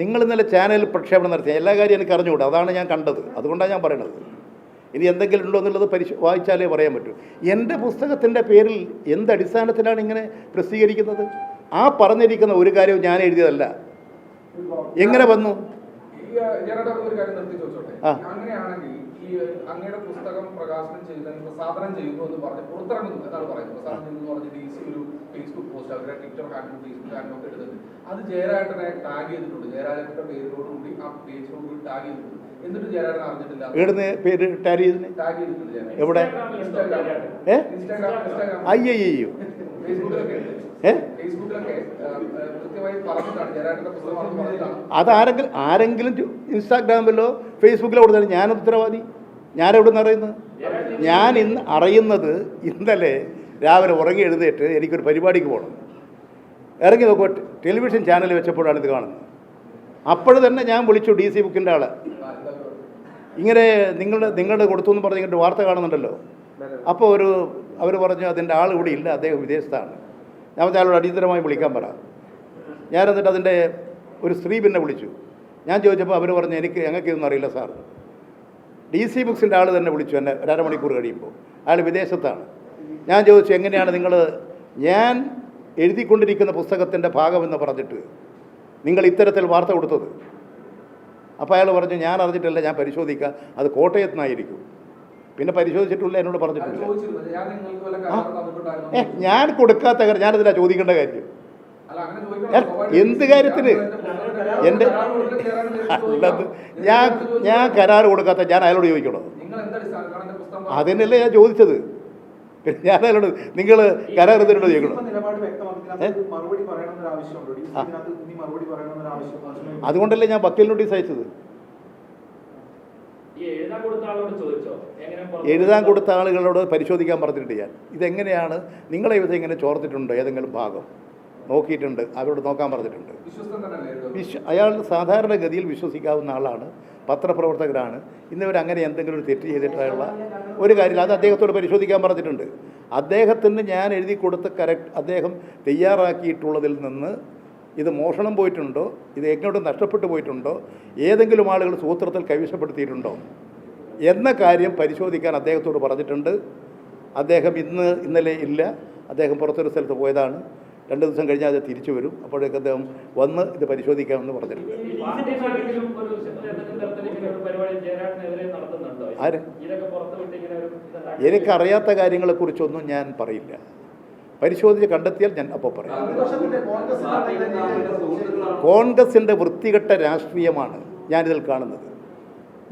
നിങ്ങൾ ഇന്നലെ ചാനലിൽ പ്രക്ഷേപണം നടത്തിയ എല്ലാ കാര്യം എനിക്ക് അറിഞ്ഞുകൂടാ. അതാണ് ഞാൻ കണ്ടത്. അതുകൊണ്ടാണ് ഞാൻ പറയണത്. ഇനി എന്തെങ്കിലും ഉണ്ടോ എന്നുള്ളത് വായിച്ചാലേ പറയാൻ പറ്റൂ. എൻ്റെ പുസ്തകത്തിൻ്റെ പേരിൽ എന്തടിസ്ഥാനത്തിലാണ് ഇങ്ങനെ പ്രസിദ്ധീകരിക്കുന്നത്? ആ പറഞ്ഞിരിക്കുന്ന ഒരു കാര്യവും ഞാൻ എഴുതിയതല്ല. എങ്ങനെ വന്നു? അങ്ങനെയാണെങ്കിൽ ഈ അങ്ങയുടെ പുസ്തകം പ്രസാദനം ചെയ്യുന്നു എന്ന് പറഞ്ഞ് പുറത്തിറങ്ങുന്നു എന്നാണ് പറയുന്നത്. പ്രസാദനം ചെയ്യുന്നു പറഞ്ഞ് DC ഒരു ഫേസ്ബുക്ക് പോസ്റ്റ്, അവരുടെ ട്വിറ്റർ ഹാൻഡിലും ഫേസ്ബുക്ക് ഹാൻഡിലും ഒക്കെ എടുത്തിട്ട് അത് ജയരാജനെ ടാഗ് ചെയ്തിട്ടുണ്ട്. ജയരാജന്റെ പേരിനോടുകൂടി ആ പേജിനോടുകൂടി ടാഗ് ചെയ്തിട്ടുണ്ട്. എന്നിട്ട് ജയരാജൻ അറിഞ്ഞിട്ടില്ല. ടാഗ് ചെയ്തിട്ടുണ്ട്. എവിടെ? അയ്യോ, ആരെങ്കിലും ഇൻസ്റ്റാഗ്രാമിലോ ഫേസ്ബുക്കിലോ കൊടുത്താലും ഞാനത് ഉത്തരവാദി. ഞാനെവിടെ നിന്ന് അറിയുന്നത്? ഞാൻ ഇന്ന് അറിയുന്നത് ഇന്നലെ രാവിലെ ഉറങ്ങി എഴുന്നേറ്റ് എനിക്കൊരു പരിപാടിക്ക് പോകണം. ഇറങ്ങി നോക്കുക, ടെലിവിഷൻ ചാനൽ വെച്ചപ്പോഴാണ് ഇത് കാണുന്നത്. അപ്പോഴും തന്നെ ഞാൻ വിളിച്ചു DC ബുക്കിൻ്റെ ആളെ. ഇങ്ങനെ നിങ്ങളുടെ കൊടുത്തു എന്ന് പറഞ്ഞ് ഇങ്ങോട്ട് വാർത്ത കാണുന്നുണ്ടല്ലോ. അപ്പോൾ അവർ പറഞ്ഞു അതിൻ്റെ ആൾ ഇവിടെ ഇല്ല, അദ്ദേഹം വിദേശത്താണ്. ഞാൻ അയാളോട് അടിയന്തരമായി വിളിക്കാൻ പറ. ഞാൻ എന്നിട്ട് അതിൻ്റെ ഒരു സ്ത്രീ പിന്നെ വിളിച്ചു. ഞാൻ ചോദിച്ചപ്പോൾ അവർ പറഞ്ഞു ഞങ്ങൾക്ക് ഇതൊന്നും അറിയില്ല സാർ. DC ബുക്സിൻ്റെ ആൾ തന്നെ വിളിച്ചു എന്നെ 1.5 മണിക്കൂർ കഴിയുമ്പോൾ. അയാൾ വിദേശത്താണ്. ഞാൻ ചോദിച്ചു, എങ്ങനെയാണ് നിങ്ങൾ ഞാൻ എഴുതിക്കൊണ്ടിരിക്കുന്ന പുസ്തകത്തിൻ്റെ ഭാഗമെന്ന് പറഞ്ഞിട്ട് നിങ്ങൾ ഇത്തരത്തിൽ വാർത്ത കൊടുത്തത്? അപ്പോൾ അയാൾ പറഞ്ഞു, ഞാൻ അറിഞ്ഞിട്ടില്ല, ഞാൻ പരിശോധിക്കാം, അത് കോട്ടയത്ത് നിന്നായിരിക്കും. പിന്നെ പരിശോധിച്ചിട്ടില്ല, എന്നോട് പറഞ്ഞിട്ടില്ല. ഞാൻ കൊടുക്കാത്ത കാര്യം ഞാനതിലാ ചോദിക്കേണ്ട കാര്യം. എന്ത് കാര്യത്തിന്? എൻ്റെ ഞാൻ കരാർ കൊടുക്കാത്ത ഞാൻ അയാളോട് ചോദിക്കണോ? അതിനല്ലേ ഞാൻ ചോദിച്ചത്. ഞാൻ അയാളോട് നിങ്ങൾ കരാർ എന്തിനോട് ചോദിക്കണം? അതുകൊണ്ടല്ലേ ഞാൻ വക്കീൽ നോട്ടീസ് അയച്ചത്. എഴുതാൻ കൊടുത്ത ആളുകളോട് പരിശോധിക്കാൻ പറഞ്ഞിട്ടുണ്ട് ഞാൻ. ഇതെങ്ങനെയാണ് നിങ്ങളെ വിധം ഇങ്ങനെ ചോർത്തിട്ടുണ്ടോ? ഏതെങ്കിലും ഭാഗം നോക്കിയിട്ടുണ്ട്, അവരോട് നോക്കാൻ പറഞ്ഞിട്ടുണ്ട്. അയാൾ സാധാരണഗതിയിൽ വിശ്വസിക്കാവുന്ന ആളാണ്, പത്രപ്രവർത്തകരാണ്. ഇന്നിവർ അങ്ങനെ എന്തെങ്കിലും ഒരു തെറ്റ് ചെയ്തിട്ടുള്ള ഒരു കാര്യം അത് അദ്ദേഹത്തോട് പരിശോധിക്കാൻ പറഞ്ഞിട്ടുണ്ട്. അദ്ദേഹത്തിന് ഞാൻ എഴുതി കൊടുത്ത അദ്ദേഹം തയ്യാറാക്കിയിട്ടുള്ളതിൽ നിന്ന് ഇത് മോഷണം പോയിട്ടുണ്ടോ, ഇത് എങ്ങോട്ടും നഷ്ടപ്പെട്ടു പോയിട്ടുണ്ടോ, ഏതെങ്കിലും ആളുകൾ സൂത്രത്തിൽ കൈവശപ്പെടുത്തിയിട്ടുണ്ടോ എന്ന കാര്യം പരിശോധിക്കാൻ അദ്ദേഹത്തോട് പറഞ്ഞിട്ടുണ്ട്. അദ്ദേഹം ഇന്നലെ ഇല്ല, അദ്ദേഹം പുറത്തൊരു സ്ഥലത്ത് പോയതാണ്. 2 ദിവസം കഴിഞ്ഞാൽ അത് തിരിച്ചു വരും. അപ്പോഴേക്ക് അദ്ദേഹം വന്ന് ഇത് പരിശോധിക്കാമെന്ന് പറഞ്ഞിട്ടുണ്ട്. ആര്? എനിക്കറിയാത്ത കാര്യങ്ങളെക്കുറിച്ചൊന്നും ഞാൻ പറയില്ല. പരിശോധിച്ച് കണ്ടെത്തിയാൽ ഞാൻ അപ്പോൾ പറയാം. കോൺഗ്രസിൻ്റെ വൃത്തികെട്ട രാഷ്ട്രീയമാണ് ഞാനിതിൽ കാണുന്നത്.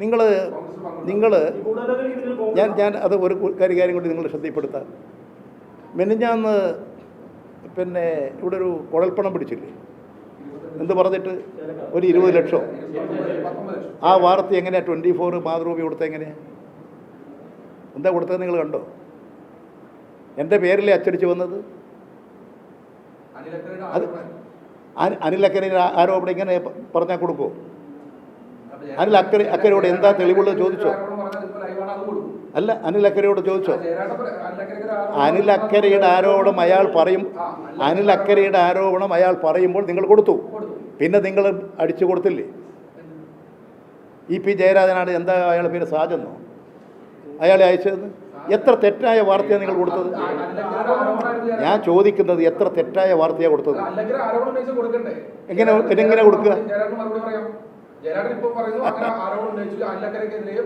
നിങ്ങൾ ഞാൻ അത് ഒരു കാര്യം കൊണ്ട് നിങ്ങളുടെ ശ്രദ്ധയിൽപ്പെടുത്താം. മിനിഞ്ഞാന്ന് പിന്നെ ഇവിടെ ഒരു കുഴൽപ്പണം പിടിച്ചില്ലേ? എന്ത് പറഞ്ഞിട്ട് ഒരു 20 ലക്ഷം. ആ വാർത്ത എങ്ങനെയാണ് 24 മാതൃഭൂമി കൊടുത്തത്? എങ്ങനെയാണ്? എന്താ കൊടുത്തത് നിങ്ങൾ കണ്ടോ? എൻ്റെ പേരിലെ അച്ചടിച്ച് വന്നത്. അത് അനിൽ അക്കരയുടെ ആരോപണം ഇങ്ങനെ പറഞ്ഞാൽ കൊടുക്കുമോ? അനിൽ അക്കരയോട് എന്താ തെളിവുള്ളത് ചോദിച്ചോ? അല്ല, അനിൽ അക്കരയോട് ചോദിച്ചോ? അനിൽ അക്കരയുടെ ആരോപണം അയാൾ പറയുമ്പോൾ നിങ്ങൾ കൊടുത്തു. പിന്നെ നിങ്ങൾ അടിച്ചു കൊടുത്തില്ലേ? EP ജയരാജനാണ് എന്താ അയാളുടെ പേര്? സാജെന്നോ അയാളെ അയച്ചത്? എത്ര തെറ്റായ വാർത്തയാണ് നിങ്ങൾ കൊടുത്തത്? ഞാൻ ചോദിക്കുന്നത് എത്ര തെറ്റായ വാർത്തയാണ് കൊടുത്തത്? എങ്ങനെ കൊടുക്കുക? ജയരാജൻ ഇപ്പോൾ പറയുന്നു അങ്ങനെ ആരോപണം ഉന്നയിച്ചു അല്ലക്കരക്കെതിരെ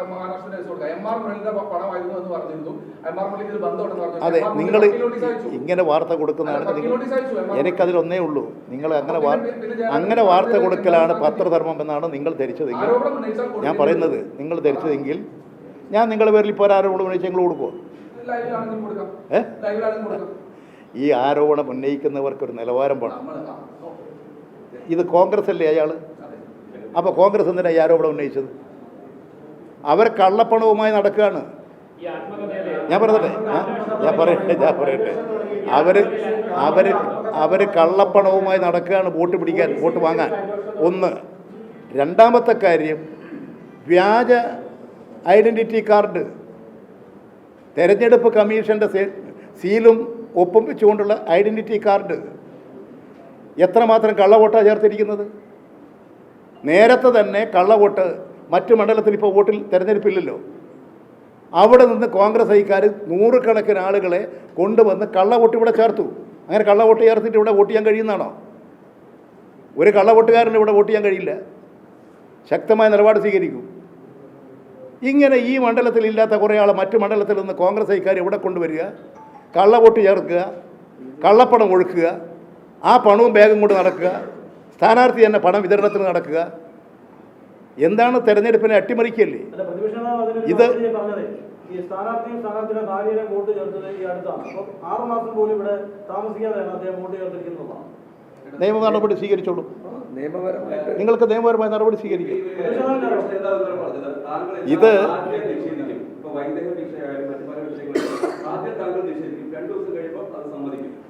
മഹാരാഷ്ട്ര കേസ് കൊടുക്കുക. എം.ആർ. മുരളിയുടെ പണമായിരുന്നു എന്ന് പറഞ്ഞിരുന്നു. എം.ആർ. മുരളിക്ക് ഇത് ബന്ധമുണ്ടെന്ന് പറഞ്ഞു. അതെ, നിങ്ങൾ ഇങ്ങനെ വാർത്ത കൊടുക്കുന്നതാണ്. എനിക്കതിലൊന്നേ ഉള്ളൂ, നിങ്ങൾ അങ്ങനെ വാർത്ത കൊടുക്കലാണ് പത്രധർമ്മം എന്നാണ് നിങ്ങൾ ധരിച്ചതെങ്കിൽ, ഞാൻ പറയുന്നത് നിങ്ങൾ ധരിച്ചതെങ്കിൽ ഞാൻ നിങ്ങളുടെ പേരിൽ ഇപ്പോൾ ആരോപണം ഉന്നയിച്ച് നിങ്ങൾ കൊടുക്കുമോ? ഈ ആരോപണം ഉന്നയിക്കുന്നവർക്കൊരു നിലവാരം വേണം. ഇത് കോൺഗ്രസ് അല്ലേ അയാൾ? അപ്പോൾ കോൺഗ്രസ് എന്തിനാണ് ഈ ആരോപണം ഉന്നയിച്ചത്? അവർ കള്ളപ്പണവുമായി നടക്കുകയാണ്. ഞാൻ പറയട്ടെ അവർ കള്ളപ്പണവുമായി നടക്കുകയാണ് വോട്ട് പിടിക്കാൻ, വോട്ട് വാങ്ങാൻ. ഒന്ന്. രണ്ടാമത്തെ കാര്യം, വ്യാജ ഐഡൻറ്റിറ്റി കാർഡ്, തെരഞ്ഞെടുപ്പ് കമ്മീഷൻ്റെ സീലും ഒപ്പം വെച്ചുകൊണ്ടുള്ള ഐഡൻറ്റിറ്റി കാർഡ് എത്രമാത്രം കള്ളവോട്ടാണ് ചേർത്തിരിക്കുന്നത്. നേരത്തെ തന്നെ കള്ളവോട്ട് മറ്റു മണ്ഡലത്തിൽ ഇപ്പോൾ വോട്ടിൽ തിരഞ്ഞെടുപ്പില്ലല്ലോ. അവിടെ നിന്ന് കോൺഗ്രസ് ഐക്കാർ നൂറുകണക്കിന് ആളുകളെ കൊണ്ടുവന്ന് കള്ളവോട്ട് ഇവിടെ ചേർത്തു. അങ്ങനെ കള്ളവോട്ട് ചേർത്തിട്ട് ഇവിടെ വോട്ട് ചെയ്യാൻ കഴിയുന്നതാണോ? ഒരു കള്ളവോട്ടുകാരന് ഇവിടെ വോട്ട് ചെയ്യാൻ കഴിയില്ല. ശക്തമായ നിലപാട് സ്വീകരിക്കും. ഇങ്ങനെ ഈ മണ്ഡലത്തിൽ ഇല്ലാത്ത കുറേ ആൾ മറ്റു മണ്ഡലത്തിൽ നിന്ന് കോൺഗ്രസ് ഐക്കാർ ഇവിടെ കൊണ്ടുവരിക, കള്ളവോട്ട് ചേർക്കുക, കള്ളപ്പണം ഒഴുക്കുക, ആ പണവും ബാഗും കൊണ്ട് നടക്കുക, സ്ഥാനാർത്ഥി തന്നെ പണം വിതരണത്തിന് നടക്കുക. എന്താണ് തെരഞ്ഞെടുപ്പിനെ അട്ടിമറിക്കല്ലേ ഇത്? നിയമ നടപടി സ്വീകരിച്ചോളൂ. നിങ്ങൾക്ക് നിയമപരമായ നടപടി സ്വീകരിക്കും. ഇത്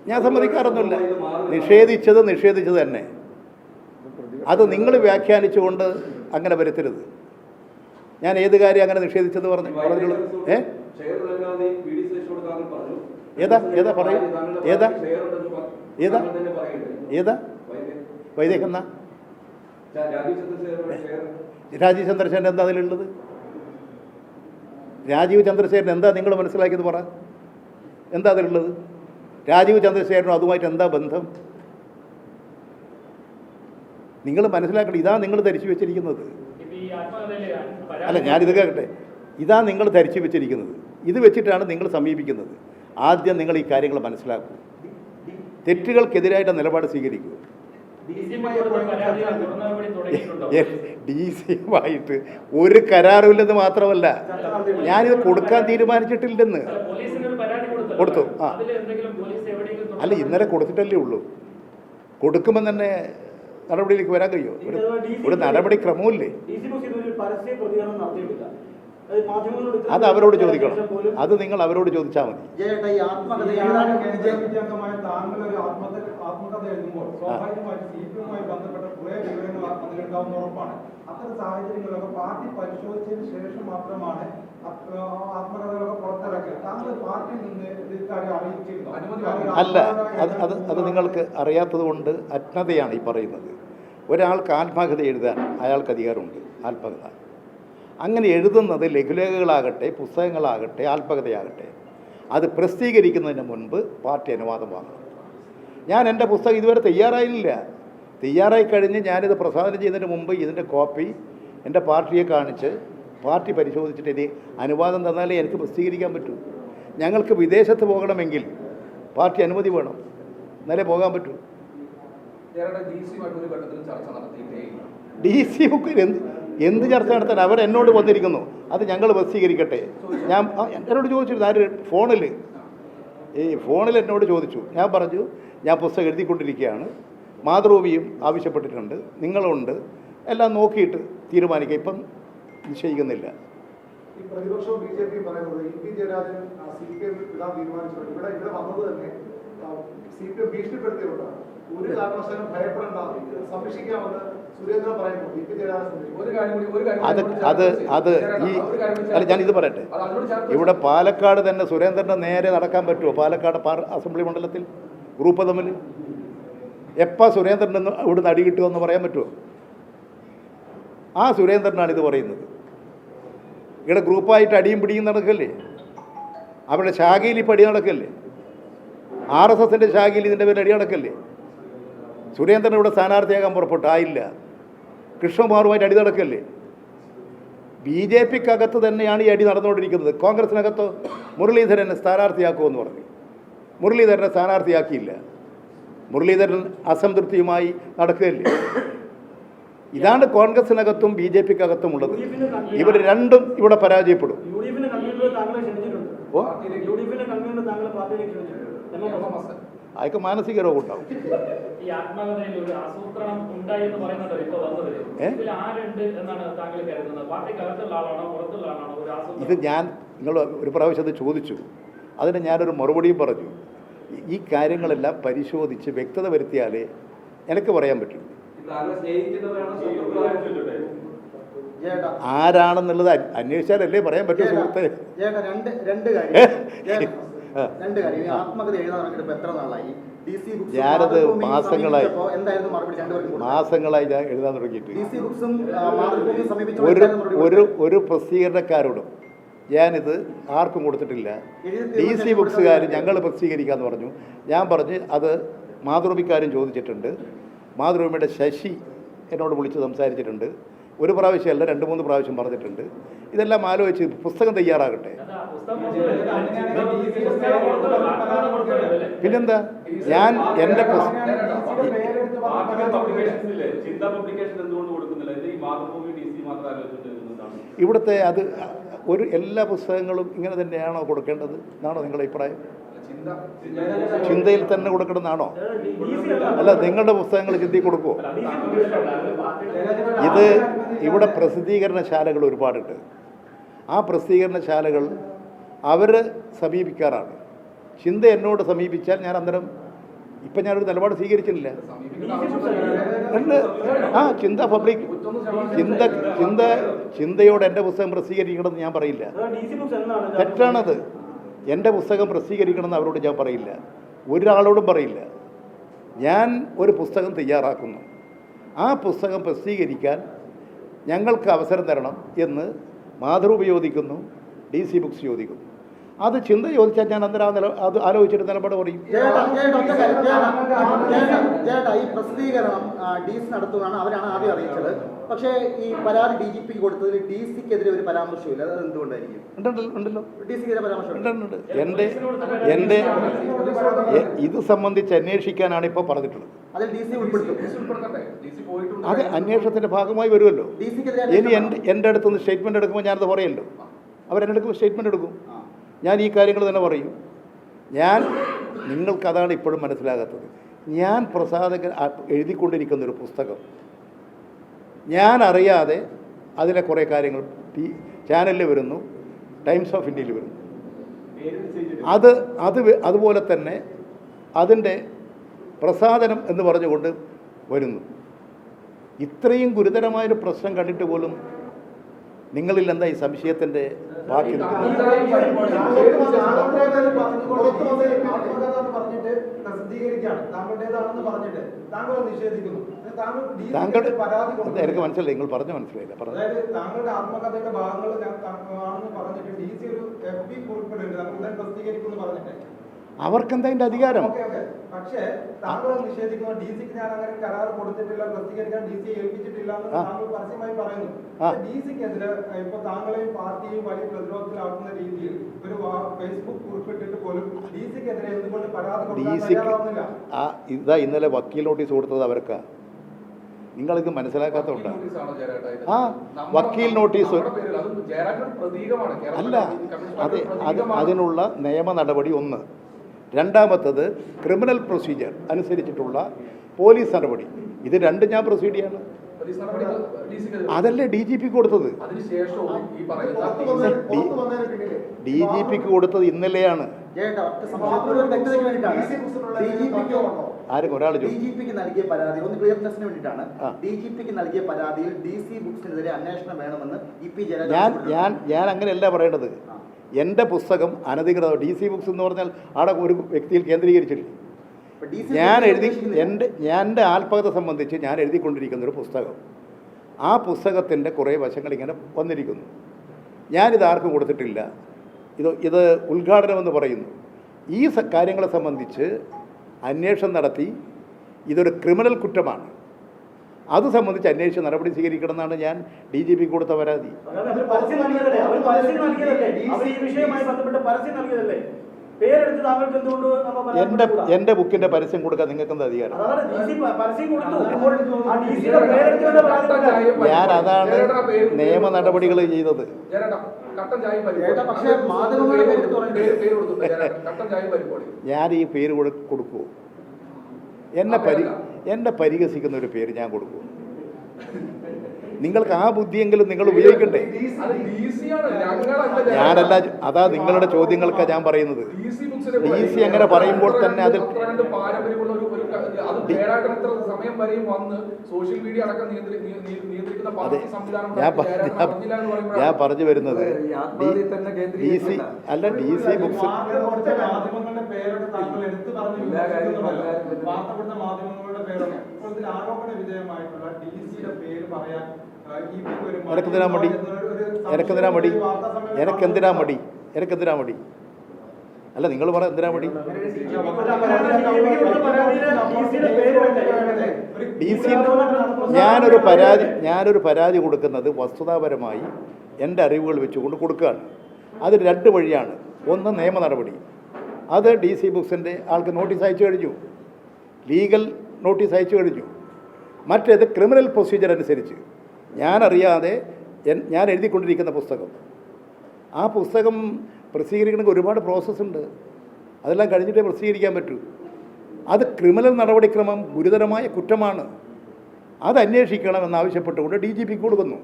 ഞാൻ സമ്മതിക്കാറൊന്നുമില്ല. നിഷേധിച്ചത് തന്നെ. അത് നിങ്ങൾ വ്യാഖ്യാനിച്ചുകൊണ്ട് അങ്ങനെ വരുത്തരുത്. ഞാൻ ഏത് കാര്യം അങ്ങനെ നിഷേധിച്ചത് പറഞ്ഞുള്ളൂ? ഏതാ വൈദേഹെന്ന രാജീവ് ചന്ദ്രശേഖരൻ എന്താ അതിലുള്ളത്? രാജീവ് ചന്ദ്രശേഖരൻ എന്താ നിങ്ങൾ മനസ്സിലാക്കിയത് പറ? എന്താ അതിലുള്ളത്? രാജീവ് ചന്ദ്രശേഖരനും അതുമായിട്ട് എന്താ ബന്ധം? നിങ്ങൾ മനസ്സിലാക്കണം. ഇതാ നിങ്ങൾ ധരിച്ചു വെച്ചിരിക്കുന്നത്. അല്ല, ഞാനിത് കേട്ടെ. ഇതാ നിങ്ങൾ ധരിച്ചു വെച്ചിരിക്കുന്നത്. ഇത് വെച്ചിട്ടാണ് നിങ്ങൾ സമീപിക്കുന്നത്. ആദ്യം നിങ്ങൾ ഈ കാര്യങ്ങൾ മനസ്സിലാക്കൂ. തെറ്റുകൾക്കെതിരായിട്ട് നിലപാട് സ്വീകരിക്കൂ. DC-യുമായിട്ട് ഒരു കരാറുമില്ലെന്ന് മാത്രമല്ല, ഞാനിത് കൊടുക്കാൻ തീരുമാനിച്ചിട്ടില്ലെന്ന്. കൊടുത്തു. അല്ല, ഇന്നലെ കൊടുത്തിട്ടല്ലേ ഉള്ളൂ. കൊടുക്കുമ്പോൾ തന്നെ നടപടിയിലേക്ക് വരാൻ കഴിയുമോ? ഒരു നടപടിക്രമമില്ലേ? അത് അവരോട് ചോദിക്കണം. അത് നിങ്ങൾ അവരോട് ചോദിച്ചാൽ മതി. അല്ല, അത് നിങ്ങൾക്ക് അറിയാത്തത് കൊണ്ട് അജ്ഞതയാണ് ഈ പറയുന്നത്. ഒരാൾക്ക് ആത്മകഥ എഴുതാൻ അയാൾക്ക് അധികാരമുണ്ട്. ആത്മകഥ അങ്ങനെ എഴുതുന്നത് ലഘുലേഖകളാകട്ടെ, പുസ്തകങ്ങളാകട്ടെ, ആത്മകഥയാകട്ടെ, അത് പ്രസിദ്ധീകരിക്കുന്നതിന് മുൻപ് പാർട്ടി അനുവാദം വാങ്ങണം. ഞാൻ എൻ്റെ പുസ്തകം ഇതുവരെ തയ്യാറായില്ല. തയ്യാറായി കഴിഞ്ഞ് ഞാനിത് പ്രസാദനം ചെയ്യുന്നതിന് മുമ്പ് ഇതിൻ്റെ കോപ്പി എൻ്റെ പാർട്ടിയെ കാണിച്ച് പാർട്ടി പരിശോധിച്ചിട്ട് ഇനി അനുവാദം തന്നാലേ എനിക്ക് പ്രസിദ്ധീകരിക്കാൻ പറ്റൂ. ഞങ്ങൾക്ക് വിദേശത്ത് പോകണമെങ്കിൽ പാർട്ടി അനുമതി വേണം, എന്നാലേ പോകാൻ പറ്റൂ. DC എന്ത് ചർച്ച നടത്താൻ? അവർ എന്നോട് വന്നിരിക്കുന്നു, അത് ഞങ്ങൾ പ്രസിദ്ധീകരിക്കട്ടെ. ഞാൻ എന്നോട് ചോദിച്ചിരുന്നു, ആര് ഫോണിൽ എന്നോട് ചോദിച്ചു. ഞാൻ പറഞ്ഞു, ഞാൻ പുസ്തകം എഴുതിക്കൊണ്ടിരിക്കുകയാണ്, മാതൃഭൂമിയും ആവശ്യപ്പെട്ടിട്ടുണ്ട്, നിങ്ങളുണ്ട്, എല്ലാം നോക്കിയിട്ട് തീരുമാനിക്കുക, ഇപ്പം നിശ്ചയിക്കുന്നില്ല. ഈ പ്രതിപക്ഷവും BJP പറയുന്നത് EP ജയരാജൻ CPM വിടാൻ തീരുമാനിച്ചിട്ടുണ്ട്. ഇവിടെ വന്നത് തന്നെ CPM ഭീഷണിപ്പെടുത്തിയതുകൊണ്ടാണ്. ഒരു കാരണവശാലും ഭയപ്പെടേണ്ട, സംരക്ഷിക്കാമെന്ന് സുരേന്ദ്രൻ പറയുന്നു. EP ജയരാജൻ അല്ല, ഞാനിത് പറയട്ടെ. ഇവിടെ പാലക്കാട് തന്നെ സുരേന്ദ്രൻ്റെ നേരെ നടക്കാൻ പറ്റുമോ? പാലക്കാട് അസംബ്ലി മണ്ഡലത്തിൽ ഗ്രൂപ്പ് തമ്മിൽ എപ്പോൾ സുരേന്ദ്രൻ ഇവിടുന്ന് അടി കിട്ടുമെന്ന് പറയാൻ പറ്റുമോ? ആ സുരേന്ദ്രനാണ് ഇത് പറയുന്നത്. ഇവിടെ ഗ്രൂപ്പായിട്ട് അടിയും പിടിയും നടക്കല്ലേ. അവരുടെ ശാഖയിൽ ഇപ്പോൾ അടി നടക്കല്ലേ? RSSൻ്റെ ശാഖയിൽ ഇതിൻ്റെ പേരിൽ അടി നടക്കല്ലേ? സുരേന്ദ്രൻ ഇവിടെ സ്ഥാനാർത്ഥിയാകാൻ പുറപ്പെട്ടു, ആയില്ല. കൃഷ്ണകുമാറുമായിട്ട് അടി നടക്കല്ലേ? BJPക്കകത്ത് തന്നെയാണ് ഈ അടി നടന്നുകൊണ്ടിരിക്കുന്നത്. കോൺഗ്രസിനകത്തോ മുരളീധരനെ സ്ഥാനാർത്ഥിയാക്കുമെന്ന് പറഞ്ഞു. മുരളീധരനെ സ്ഥാനാർത്ഥിയാക്കിയില്ല. മുരളീധരൻ അസംതൃപ്തിയുമായി നടക്കുകയല്ലേ? ഇതാണ് കോൺഗ്രസിനകത്തും BJPക്കകത്തും ഉള്ളത്. ഇവർ രണ്ടും ഇവിടെ പരാജയപ്പെടും. ഓ, അതൊക്കെ മാനസിക രോഗം ഉണ്ടാവും. ഈ ആത്മകഥയിൽ ഒരു ആസൂത്രണം ഉണ്ടായി എന്ന് പറയുന്നുണ്ടോ ഇപ്പൊ വന്നത്? ഇതിൽ ആരുണ്ട് എന്നാണ് താങ്കൾ കരുതുന്നത്? പാർട്ടിക്കകത്തുള്ള ആളാണോ പുറത്തുള്ള ആളാണോ ഒരു ആസൂത്രണം? ഇത് ഞാൻ നിങ്ങൾ ഒരു പ്രാവശ്യം അത് ചോദിച്ചു, അതിന് ഞാനൊരു മറുപടിയും പറഞ്ഞു. ഈ കാര്യങ്ങളെല്ലാം പരിശോധിച്ച് വ്യക്തത വരുത്തിയാലേ എനിക്ക് പറയാൻ പറ്റും ആരാണെന്നുള്ളത്. അന്വേഷിച്ചാലല്ലേ പറയാൻ പറ്റൂ സുഹൃത്തെ. ഞാനത് മാസങ്ങളായി ഞാൻ എഴുതാൻ തുടങ്ങിയിട്ട് ഒരു പ്രസിദ്ധീകരണക്കാരോടും ഞാനിത് ആർക്കും കൊടുത്തിട്ടില്ല. DC ബുക്സുകാർ ഞങ്ങൾ പ്രസിദ്ധീകരിക്കാമെന്ന് പറഞ്ഞു. ഞാൻ പറഞ്ഞ് അത് മാതൃഭൂമിക്കാരും ചോദിച്ചിട്ടുണ്ട്. മാതൃഭൂമിയുടെ ശശി എന്നോട് വിളിച്ച് സംസാരിച്ചിട്ടുണ്ട്. ഒരു പ്രാവശ്യമല്ല 2-3 പ്രാവശ്യം പറഞ്ഞിട്ടുണ്ട്. ഇതെല്ലാം ആലോചിച്ച് പുസ്തകം തയ്യാറാകട്ടെ. പിന്നെന്താ, ഞാൻ എൻ്റെ ഇവിടുത്തെ അത് എല്ലാ പുസ്തകങ്ങളും ഇങ്ങനെ തന്നെയാണോ കൊടുക്കേണ്ടത് എന്നാണോ നിങ്ങളുടെ അഭിപ്രായം? ചിന്തയിൽ തന്നെ കൊടുക്കണമെന്നാണോ? അല്ല, നിങ്ങളുടെ പുസ്തകങ്ങൾ ചിന്തയിൽ കൊടുക്കുമോ? ഇത് ഇവിടെ പ്രസിദ്ധീകരണശാലകൾ ഒരുപാടുണ്ട്. ആ പ്രസിദ്ധീകരണശാലകൾ അവർ സമീപിക്കാറാണ്. ചിന്ത എന്നോട് സമീപിച്ചാൽ ഞാൻ അന്നേരം ഇപ്പം ഞാനൊരു നിലപാട് സ്വീകരിച്ചിട്ടില്ല. ഉണ്ട്. ചിന്ത പബ്ലിക് ചിന്തയോട് എൻ്റെ പുസ്തകം പ്രസിദ്ധീകരിക്കണമെന്ന് ഞാൻ പറയില്ല. തെറ്റാണത്. എൻ്റെ പുസ്തകം പ്രസിദ്ധീകരിക്കണമെന്ന് അവരോട് ഞാൻ പറയില്ല, ഒരാളോടും പറയില്ല. ഞാൻ ഒരു പുസ്തകം തയ്യാറാക്കുന്നു, ആ പുസ്തകം പ്രസിദ്ധീകരിക്കാൻ ഞങ്ങൾക്ക് അവസരം തരണം എന്ന് മാതൃഭൂമി ചോദിക്കുന്നു, DC ബുക്സ് ചോദിക്കുന്നു. അത് ചിന്ത ചോദിച്ചാൽ ഞാൻ അന്നേരം അത് ആലോചിച്ചിട്ട് നിലപാട് പറയും. ഈ പ്രസിദ്ധീകരണം DC നടത്തുകയാണ്, അവരാണ് ആദ്യം അറിയിച്ചത്. പക്ഷേ ഈ പരാതി DGP കൊടുത്തതിൽ DCക്കെതിരെ ഒരു പരാമർശമില്ല. അത് എന്തുകൊണ്ടായിരിക്കും? ഉണ്ടല്ലോ, DCക്കെതിരെ പരാമർശം ഉണ്ട്. എൻ്റെ ഇത് സംബന്ധിച്ച് അന്വേഷിക്കാനാണ് ഇപ്പോൾ പറഞ്ഞിട്ടുള്ളത്. അതിൽ DC ഉൾപ്പെടുത്തും. അത് അന്വേഷണത്തിൻ്റെ ഭാഗമായി വരുമല്ലോ. ഇനി എൻ്റെ അടുത്തുനിന്ന് സ്റ്റേറ്റ്മെൻറ്റ് എടുക്കുമ്പോൾ ഞാനത് പറയല്ലോ. അവരെന്നെ എടുക്കുമ്പോൾ സ്റ്റേറ്റ്മെൻറ്റ് എടുക്കും. ഞാൻ ഈ കാര്യങ്ങൾ തന്നെ പറയും. നിങ്ങൾക്കതാണ് ഇപ്പോഴും മനസ്സിലാകാത്തത്. ഞാൻ പ്രസാധകൻ എഴുതിക്കൊണ്ടിരിക്കുന്നൊരു പുസ്തകം ഞാൻ അറിയാതെ അതിലെ കുറേ കാര്യങ്ങൾ ചാനലിൽ വരുന്നു, ടൈംസ് ഓഫ് ഇന്ത്യയിൽ വരുന്നു. അതുപോലെ തന്നെ അതിൻ്റെ പ്രസാധനം എന്ന് പറഞ്ഞുകൊണ്ട് വരുന്നു. ഇത്രയും ഗുരുതരമായൊരു പ്രശ്നം കണ്ടിട്ട് പോലും നിങ്ങളിൽ എന്താ ഈ സംശയത്തിൻ്റെ ബാക്കി നിൽക്കുന്നത്? എനിക്ക് മനസ്സിലായി, നിങ്ങൾ പറഞ്ഞു മനസ്സിലായില്ല. താങ്കളുടെ ആത്മകഥയുടെ ഭാഗങ്ങൾ ആണെന്ന് പറഞ്ഞിട്ട് DC ഒരു FB കുറിപ്പിടുന്നുണ്ട്, പ്രസിദ്ധീകരിക്കുമെന്ന് പറഞ്ഞിട്ട്. അവർക്കെന്താ അതിൻ്റെ അധികാരം? പക്ഷേ താങ്കൾ നിഷേധിക്കുന്ന DCക്ക് ഞാൻ അങ്ങനെ കരാർ കൊടുത്തിട്ടില്ല, പ്രസിദ്ധീകരിക്കാൻ DC ഏൽപ്പിച്ചിട്ടില്ല എന്ന് താങ്കൾ പരസ്യമായി പറയുന്നു. DCക്കെതിരെ ഇപ്പൊ താങ്കളെയും പാർട്ടിയും വലിയ പ്രതിരോധത്തിലാക്കുന്ന രീതിയിൽ ഒരു ഫേസ്ബുക്ക് കുറിപ്പിട്ടിട്ട് പോലും DCക്കെതിരെ എന്തുകൊണ്ട് പരാതി കൊടുക്കാനില്ല? ഇതാ ഇന്നലെ വക്കീൽ നോട്ടീസ് കൊടുത്തത് അവർക്കാ. നിങ്ങളിത് മനസ്സിലാക്കാത്തതുകൊണ്ടാണ്. വക്കീൽ നോട്ടീസ് അല്ല, അതിനുള്ള നിയമ നടപടി ഒന്ന്. രണ്ടാമത്തത് ക്രിമിനൽ പ്രൊസീജിയർ അനുസരിച്ചിട്ടുള്ള പോലീസ് നടപടി. ഇത് രണ്ടും ഞാൻ പ്രൊസീഡ് ചെയ്യാണ്. അതല്ലേ DGP കൊടുത്തത്. DGPക്ക് കൊടുത്തത് ഇന്നലെയാണ്. ആരും ഒരാൾ DGPക്ക് നൽകിയ പരാതി ഒന്ന് ക്ലിയർനെസ്സിന് വേണ്ടിയിട്ടാണ്. DGPക്ക് നൽകിയ പരാതിയിൽ DC ബുക്സിനെതിരെ അന്വേഷണം വേണമെന്ന് EP ഞാൻ അങ്ങനെയല്ല പറയേണ്ടത്. എൻ്റെ പുസ്തകം അനധികൃത DC ബുക്സ് എന്ന് പറഞ്ഞാൽ അവിടെ ഒരു വ്യക്തിയിൽ കേന്ദ്രീകരിച്ചിട്ടില്ല. എൻ്റെ ആത്മകഥ സംബന്ധിച്ച് ഞാൻ എഴുതിക്കൊണ്ടിരിക്കുന്നൊരു പുസ്തകം, ആ പുസ്തകത്തിൻ്റെ കുറേ വശങ്ങൾ ഇങ്ങനെ വന്നിരിക്കുന്നു. ഞാനിത് ആർക്കും കൊടുത്തിട്ടില്ല. ഇത് ഉദ്ഘാടനമെന്ന് പറയുന്നു. ഈ കാര്യങ്ങളെ സംബന്ധിച്ച് അന്വേഷണം നടത്തി ഇതൊരു ക്രിമിനൽ കുറ്റമാണ്, അത് സംബന്ധിച്ച് അന്വേഷിച്ച് നടപടി സ്വീകരിക്കണമെന്നാണ് ഞാൻ DGP കൊടുത്ത പരാതി. എൻ്റെ ബുക്കിൻ്റെ പരസ്യം കൊടുക്കാൻ നിങ്ങൾക്ക് എന്താ അധികാരം? ഞാൻ അതാണ് നിയമ നടപടികൾ ചെയ്തത്. ഞാൻ ഈ പേര് കൊടുക്കുമോ? എന്നെ പരിഹസിക്കുന്ന ഒരു പേര് ഞാൻ കൊടുക്കുമോ? നിങ്ങൾക്ക് ആ ബുദ്ധിയെങ്കിലും നിങ്ങൾ ഉപയോഗിക്കണ്ടേ? ഞാനല്ല, അതാ നിങ്ങളുടെ ചോദ്യങ്ങൾക്കാണ് ഞാൻ പറയുന്നത്. DC അങ്ങനെ പറയുമ്പോൾ തന്നെ അതിൽ ഞാൻ പറഞ്ഞു വരുന്നത് DC അല്ല, DC ബുക്സ് എനക്കെന്തിനാ മടി? അല്ല, നിങ്ങൾ പറ, എന്തിനാ മടി? DC ഞാനൊരു പരാതി കൊടുക്കുന്നത് വസ്തുതാപരമായി എൻ്റെ അറിവുകൾ വെച്ചുകൊണ്ട് കൊടുക്കുകയാണ്. അത് രണ്ട് വഴിയാണ്. ഒന്ന് നിയമ നടപടി, അത് DC ബുക്സിൻ്റെ ആൾക്ക് നോട്ടീസ് അയച്ചു കഴിഞ്ഞു, ലീഗൽ നോട്ടീസ് അയച്ചു കഴിഞ്ഞു. മറ്റേത് ക്രിമിനൽ പ്രൊസീജിയർ അനുസരിച്ച് ഞാനറിയാതെ ഞാൻ എഴുതിക്കൊണ്ടിരിക്കുന്ന പുസ്തകം, ആ പുസ്തകം പ്രസിദ്ധീകരിക്കണമെങ്കിൽ ഒരുപാട് പ്രോസസ്സുണ്ട്. അതെല്ലാം കഴിഞ്ഞിട്ടേ പ്രസിദ്ധീകരിക്കാൻ പറ്റൂ. അത് ക്രിമിനൽ നടപടിക്രമം ഗുരുതരമായ കുറ്റമാണ്. അത് അന്വേഷിക്കണമെന്നാവശ്യപ്പെട്ടുകൊണ്ട് DGP കൊടുക്കുന്നു.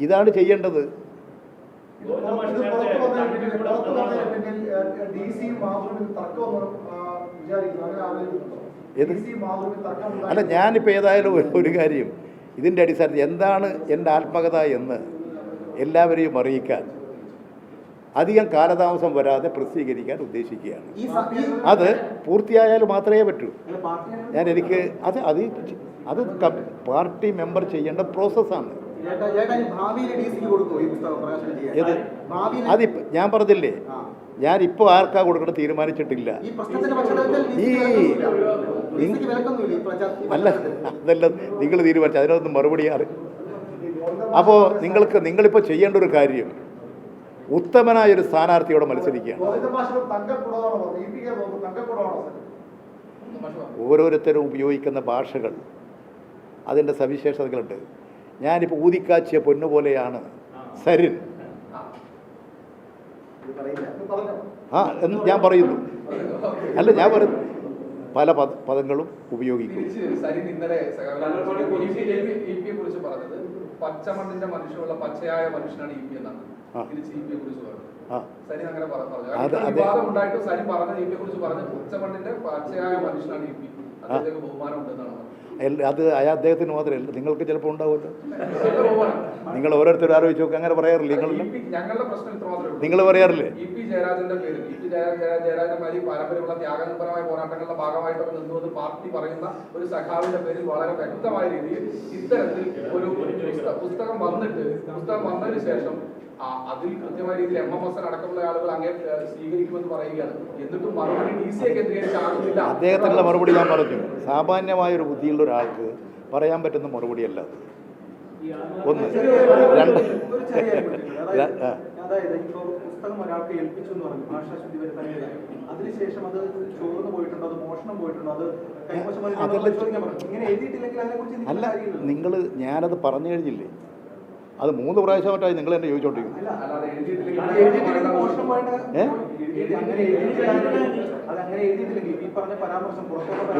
ഇതാണ് ചെയ്യേണ്ടത്. അല്ല, ഞാനിപ്പോൾ ഏതായാലും ഒരു കാര്യം, ഇതിൻ്റെ അടിസ്ഥാനത്തിൽ എന്താണ് എൻ്റെ ആത്മകഥ എന്ന് എല്ലാവരെയും അറിയിക്കാൻ അധികം കാലതാമസം വരാതെ പ്രസിദ്ധീകരിക്കാൻ ഉദ്ദേശിക്കുകയാണ്. അത് പൂർത്തിയായാൽ മാത്രമേ പറ്റൂ. എനിക്ക് അത് പാർട്ടി മെമ്പർ ചെയ്യേണ്ട പ്രോസസ്സാണ്. അതിപ്പോൾ ഞാൻ പറഞ്ഞില്ലേ, ഞാനിപ്പോൾ ആർക്കാ കൊടുക്കണം തീരുമാനിച്ചിട്ടില്ല. അല്ല, അതല്ല നിങ്ങൾ തീരുമാനിച്ചു, അതിനൊന്നും മറുപടി അപ്പോൾ നിങ്ങളിപ്പോൾ ചെയ്യേണ്ട ഒരു കാര്യം, ഉത്തമനായൊരു സ്ഥാനാർത്ഥിയോടെ മത്സരിക്കുകയാണ്. ഓരോരുത്തരും ഉപയോഗിക്കുന്ന ഭാഷകൾ, അതിൻ്റെ സവിശേഷതകളുണ്ട്. ഞാനിപ്പോൾ ഊതിക്കാച്ചിയ പൊന്നുപോലെയാണ് സരിൻ, എന്ന് ഞാൻ പറയുന്നു. അല്ല, ഞാൻ പറയുന്നു പല പദങ്ങളും ഉപയോഗിക്കും. പച്ചമണ്ണിന്റെ മനുഷ്യനുള്ള പച്ചയായ മനുഷ്യനാണ് EP എന്നാണ് EP കുറിച്ച് പറഞ്ഞത്. സരി അങ്ങനെ പറഞ്ഞു ഉണ്ടായിട്ട് സരി പറഞ്ഞ EP കുറിച്ച് പറഞ്ഞു, പച്ചമണ്ണിന്റെ പച്ചയായ മനുഷ്യനാണ് EP, അദ്ദേഹത്തിന് ബഹുമാനം ഉണ്ടെന്നാണ് പറഞ്ഞത്. അത് അദ്ദേഹത്തിന് മാത്രമല്ല, നിങ്ങൾക്ക് ചിലപ്പോൾ ഉണ്ടാവുമല്ലോ. നിങ്ങൾ ഓരോരുത്തരും ആലോചിച്ച് നോക്കുക. അങ്ങനെ പറയാറില്ലേ ഞങ്ങളുടെ പ്രശ്നം ഇത്ര മാത്രമേ ഉള്ളൂ. നിങ്ങൾ പറയാറില്ലേ? EP ജയരാജന്റെ പേര്, EP ജയരാജന്മാരി പാരമ്പര്യമുള്ള ത്യാഗപരമായ പോരാട്ടങ്ങളുടെ ഭാഗമായിട്ടൊക്കെ നിന്നുവെന്ന് പാർട്ടി പറയുന്ന ഒരു സഖാവിന്റെ പേരിൽ വളരെ വ്യക്തമായ രീതിയിൽ ഇത്തരത്തിൽ ഒരു പുസ്തകം വന്നതിന് ശേഷം അതിൽ കൃത്യമായ രീതിയിൽ MMS അടക്കമുള്ള ആളുകൾ അങ്ങനെ സ്വീകരിക്കുമെന്ന് പറയുകയാണ്. എന്നിട്ടും മറുപടി DC കേന്ദ്രീകരിച്ച് ആകുന്നില്ല. അദ്ദേഹത്തിനുള്ള മറുപടി ഞാൻ പറഞ്ഞു. സാമാന്യമായൊരു ബുദ്ധിയുള്ള ഒരാൾക്ക് പറയാൻ പറ്റുന്ന മറുപടിയല്ല. ഒന്ന് അതായത് ഇപ്പോൾ പുസ്തകം ഒരാൾക്ക് ഏൽപ്പിച്ചു എന്ന് പറഞ്ഞു, ഭാഷാശുദ്ധി വരുത്താൻ, അതിനുശേഷം അത് ചോർന്നു പോയിട്ടുണ്ടോ, അത് മോഷണം പോയിട്ടുണ്ടോ, അത് ഇങ്ങനെ എഴുതിയിട്ടില്ലെങ്കിൽ അതിനെക്കുറിച്ച് അല്ല, ഞാനത് പറഞ്ഞു കഴിഞ്ഞില്ലേ? അത് 3 പ്രാവശ്യമായിട്ടായി നിങ്ങൾ എന്നെ ചോദിച്ചോണ്ടിരിക്കുന്നു.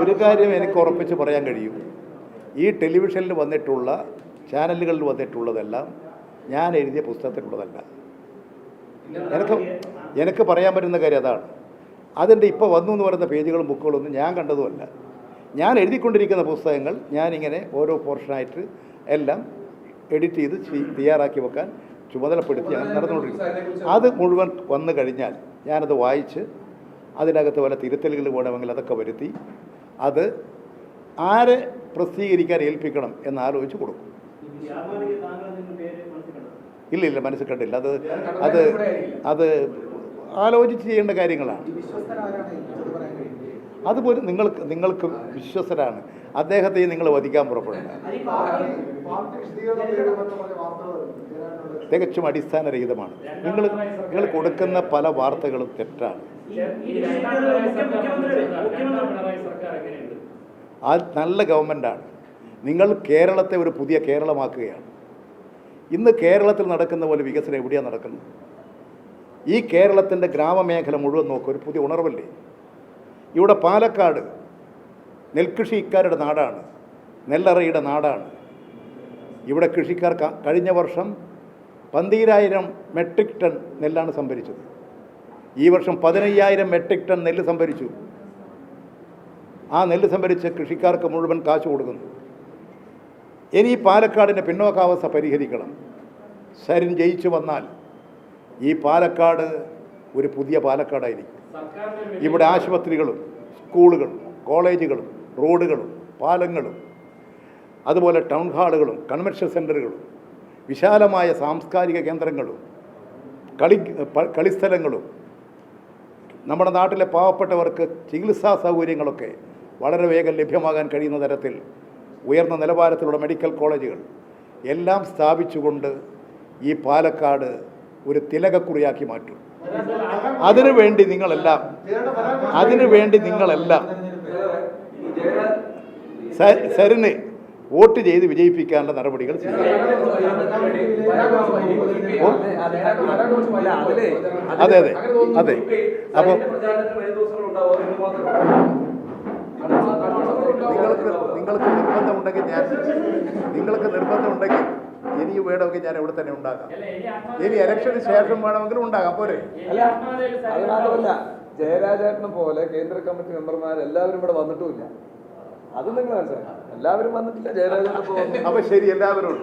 ഒരു കാര്യം എനിക്ക് ഉറപ്പിച്ച് പറയാൻ കഴിയും, ഈ ടെലിവിഷനിൽ വന്നിട്ടുള്ള ചാനലുകളിൽ വന്നിട്ടുള്ളതെല്ലാം ഞാൻ എഴുതിയ പുസ്തകത്തിലുള്ളതല്ല. എനിക്ക് പറയാൻ പറ്റുന്ന കാര്യം അതാണ്. അതിൻ്റെ ഇപ്പോൾ വന്നു എന്ന് പറയുന്ന പേജുകളും ബുക്കുകളൊന്നും ഞാൻ കണ്ടതുമല്ല. ഞാൻ എഴുതിക്കൊണ്ടിരിക്കുന്ന പുസ്തകങ്ങൾ ഞാനിങ്ങനെ ഓരോ പോർഷനായിട്ട് എല്ലാം എഡിറ്റ് ചെയ്ത് തയ്യാറാക്കി വെക്കാൻ ചുമതലപ്പെടുത്തി അങ്ങനെ നടന്നുകൊണ്ടിരിക്കും. അത് മുഴുവൻ വന്നു കഴിഞ്ഞാൽ ഞാനത് വായിച്ച് അതിനകത്ത് വല്ല തിരുത്തലുകൾ വേണമെങ്കിൽ അതൊക്കെ വരുത്തി അത് ആരെ പ്രസിദ്ധീകരിക്കാൻ ഏൽപ്പിക്കണം എന്നാലോചിച്ച് കൊടുക്കും. ഇല്ല, മനസ്സിൽ കണ്ടില്ല. അത് ആലോചിച്ച് ചെയ്യേണ്ട കാര്യങ്ങളാണ്. ഈ വിശ്വസ്തനാരാണ് ഏൽപ്പിച്ചത് പറയാൻ കഴിയും. അതുപോലെ നിങ്ങൾക്ക് വിശ്വസരാണ്. അദ്ദേഹത്തെ നിങ്ങൾ വധിക്കാൻ പുറപ്പെടേണ്ട. പാർട്ടി വിശദീകരണം തേടുമെന്ന് പറഞ്ഞ വാർത്തകൾ ജയരാജനോട് തികച്ചും അടിസ്ഥാനരഹിതമാണ്. നിങ്ങൾ കൊടുക്കുന്ന പല വാർത്തകളും തെറ്റാണ്. അത് നല്ല ഗവൺമെൻറ്റാണ്. നിങ്ങൾ കേരളത്തെ ഒരു പുതിയ കേരളമാക്കുകയാണ്. ഇന്ന് കേരളത്തിൽ നടക്കുന്ന പോലെ വികസനം എവിടെയാണ് നടക്കുന്നത്? ഈ കേരളത്തിൻ്റെ ഗ്രാമമേഖല മുഴുവൻ നോക്കുക, ഒരു പുതിയ ഉണർവല്ലേ? ഇവിടെ പാലക്കാട് നെൽകൃഷിക്കാരുടെ നാടാണ്, നെല്ലറയുടെ നാടാണ്. ഇവിടെ കൃഷിക്കാർ കഴിഞ്ഞ വർഷം 12,000 മെട്രിക് ടൺ നെല്ലാണ് സംഭരിച്ചത്. ഈ വർഷം 15,000 മെട്രിക് ടൺ നെല്ല് സംഭരിച്ചു. ആ നെല്ല് സംഭരിച്ച് കൃഷിക്കാർക്ക് മുഴുവൻ കാശ് കൊടുക്കുന്നു. ഇനി പാലക്കാടിൻ്റെ പിന്നോക്കാവസ്ഥ പരിഹരിക്കണം. സരിൻ ജയിച്ചു വന്നാൽ ഈ പാലക്കാട് ഒരു പുതിയ പാലക്കാടായിരിക്കും. ഇവിടെ ആശുപത്രികളും സ്കൂളുകളും കോളേജുകളും റോഡുകളും പാലങ്ങളും അതുപോലെ ടൗൺ ഹാളുകളും കൺവെൻഷൻ സെൻ്ററുകളും വിശാലമായ സാംസ്കാരിക കേന്ദ്രങ്ങളും കളിസ്ഥലങ്ങളും നമ്മുടെ നാട്ടിലെ പാവപ്പെട്ടവർക്ക് ചികിത്സാ സൗകര്യങ്ങളൊക്കെ വളരെ വേഗം ലഭ്യമാകാൻ കഴിയുന്ന തരത്തിൽ ഉയർന്ന നിലവാരത്തിലുള്ള മെഡിക്കൽ കോളേജുകൾ എല്ലാം സ്ഥാപിച്ചുകൊണ്ട് ഈ പാലക്കാട് ഒരു തിലകക്കുറിയാക്കി മാറ്റും. അതിനുവേണ്ടി നിങ്ങളെല്ലാം സരിനെ വോട്ട് ചെയ്ത് വിജയിപ്പിക്കാനുള്ള നടപടികൾ അതെ അതെ അതെ. അപ്പോൾ നിങ്ങൾക്ക് നിർബന്ധമുണ്ടെങ്കിൽ ഇനി വേണമെങ്കിൽ ഞാൻ ഇവിടെ തന്നെ ഉണ്ടാകാം. ഇനി ഇലക്ഷന് ശേഷം വേണമെങ്കിലും ഉണ്ടാകാം. പോരെ? അത് മാത്രമല്ല, ജയരാജേട്ടനെ പോലെ കേന്ദ്ര കമ്മിറ്റി മെമ്പർമാർ എല്ലാവരും ഇവിടെ വന്നിട്ടുമില്ല. അത് നിങ്ങൾ മനസ്സിലാക്കാം. എല്ലാവരും വന്നിട്ടില്ല. ജയരാജേട്ടനെ പോലെ. അപ്പൊ ശരി, എല്ലാവരും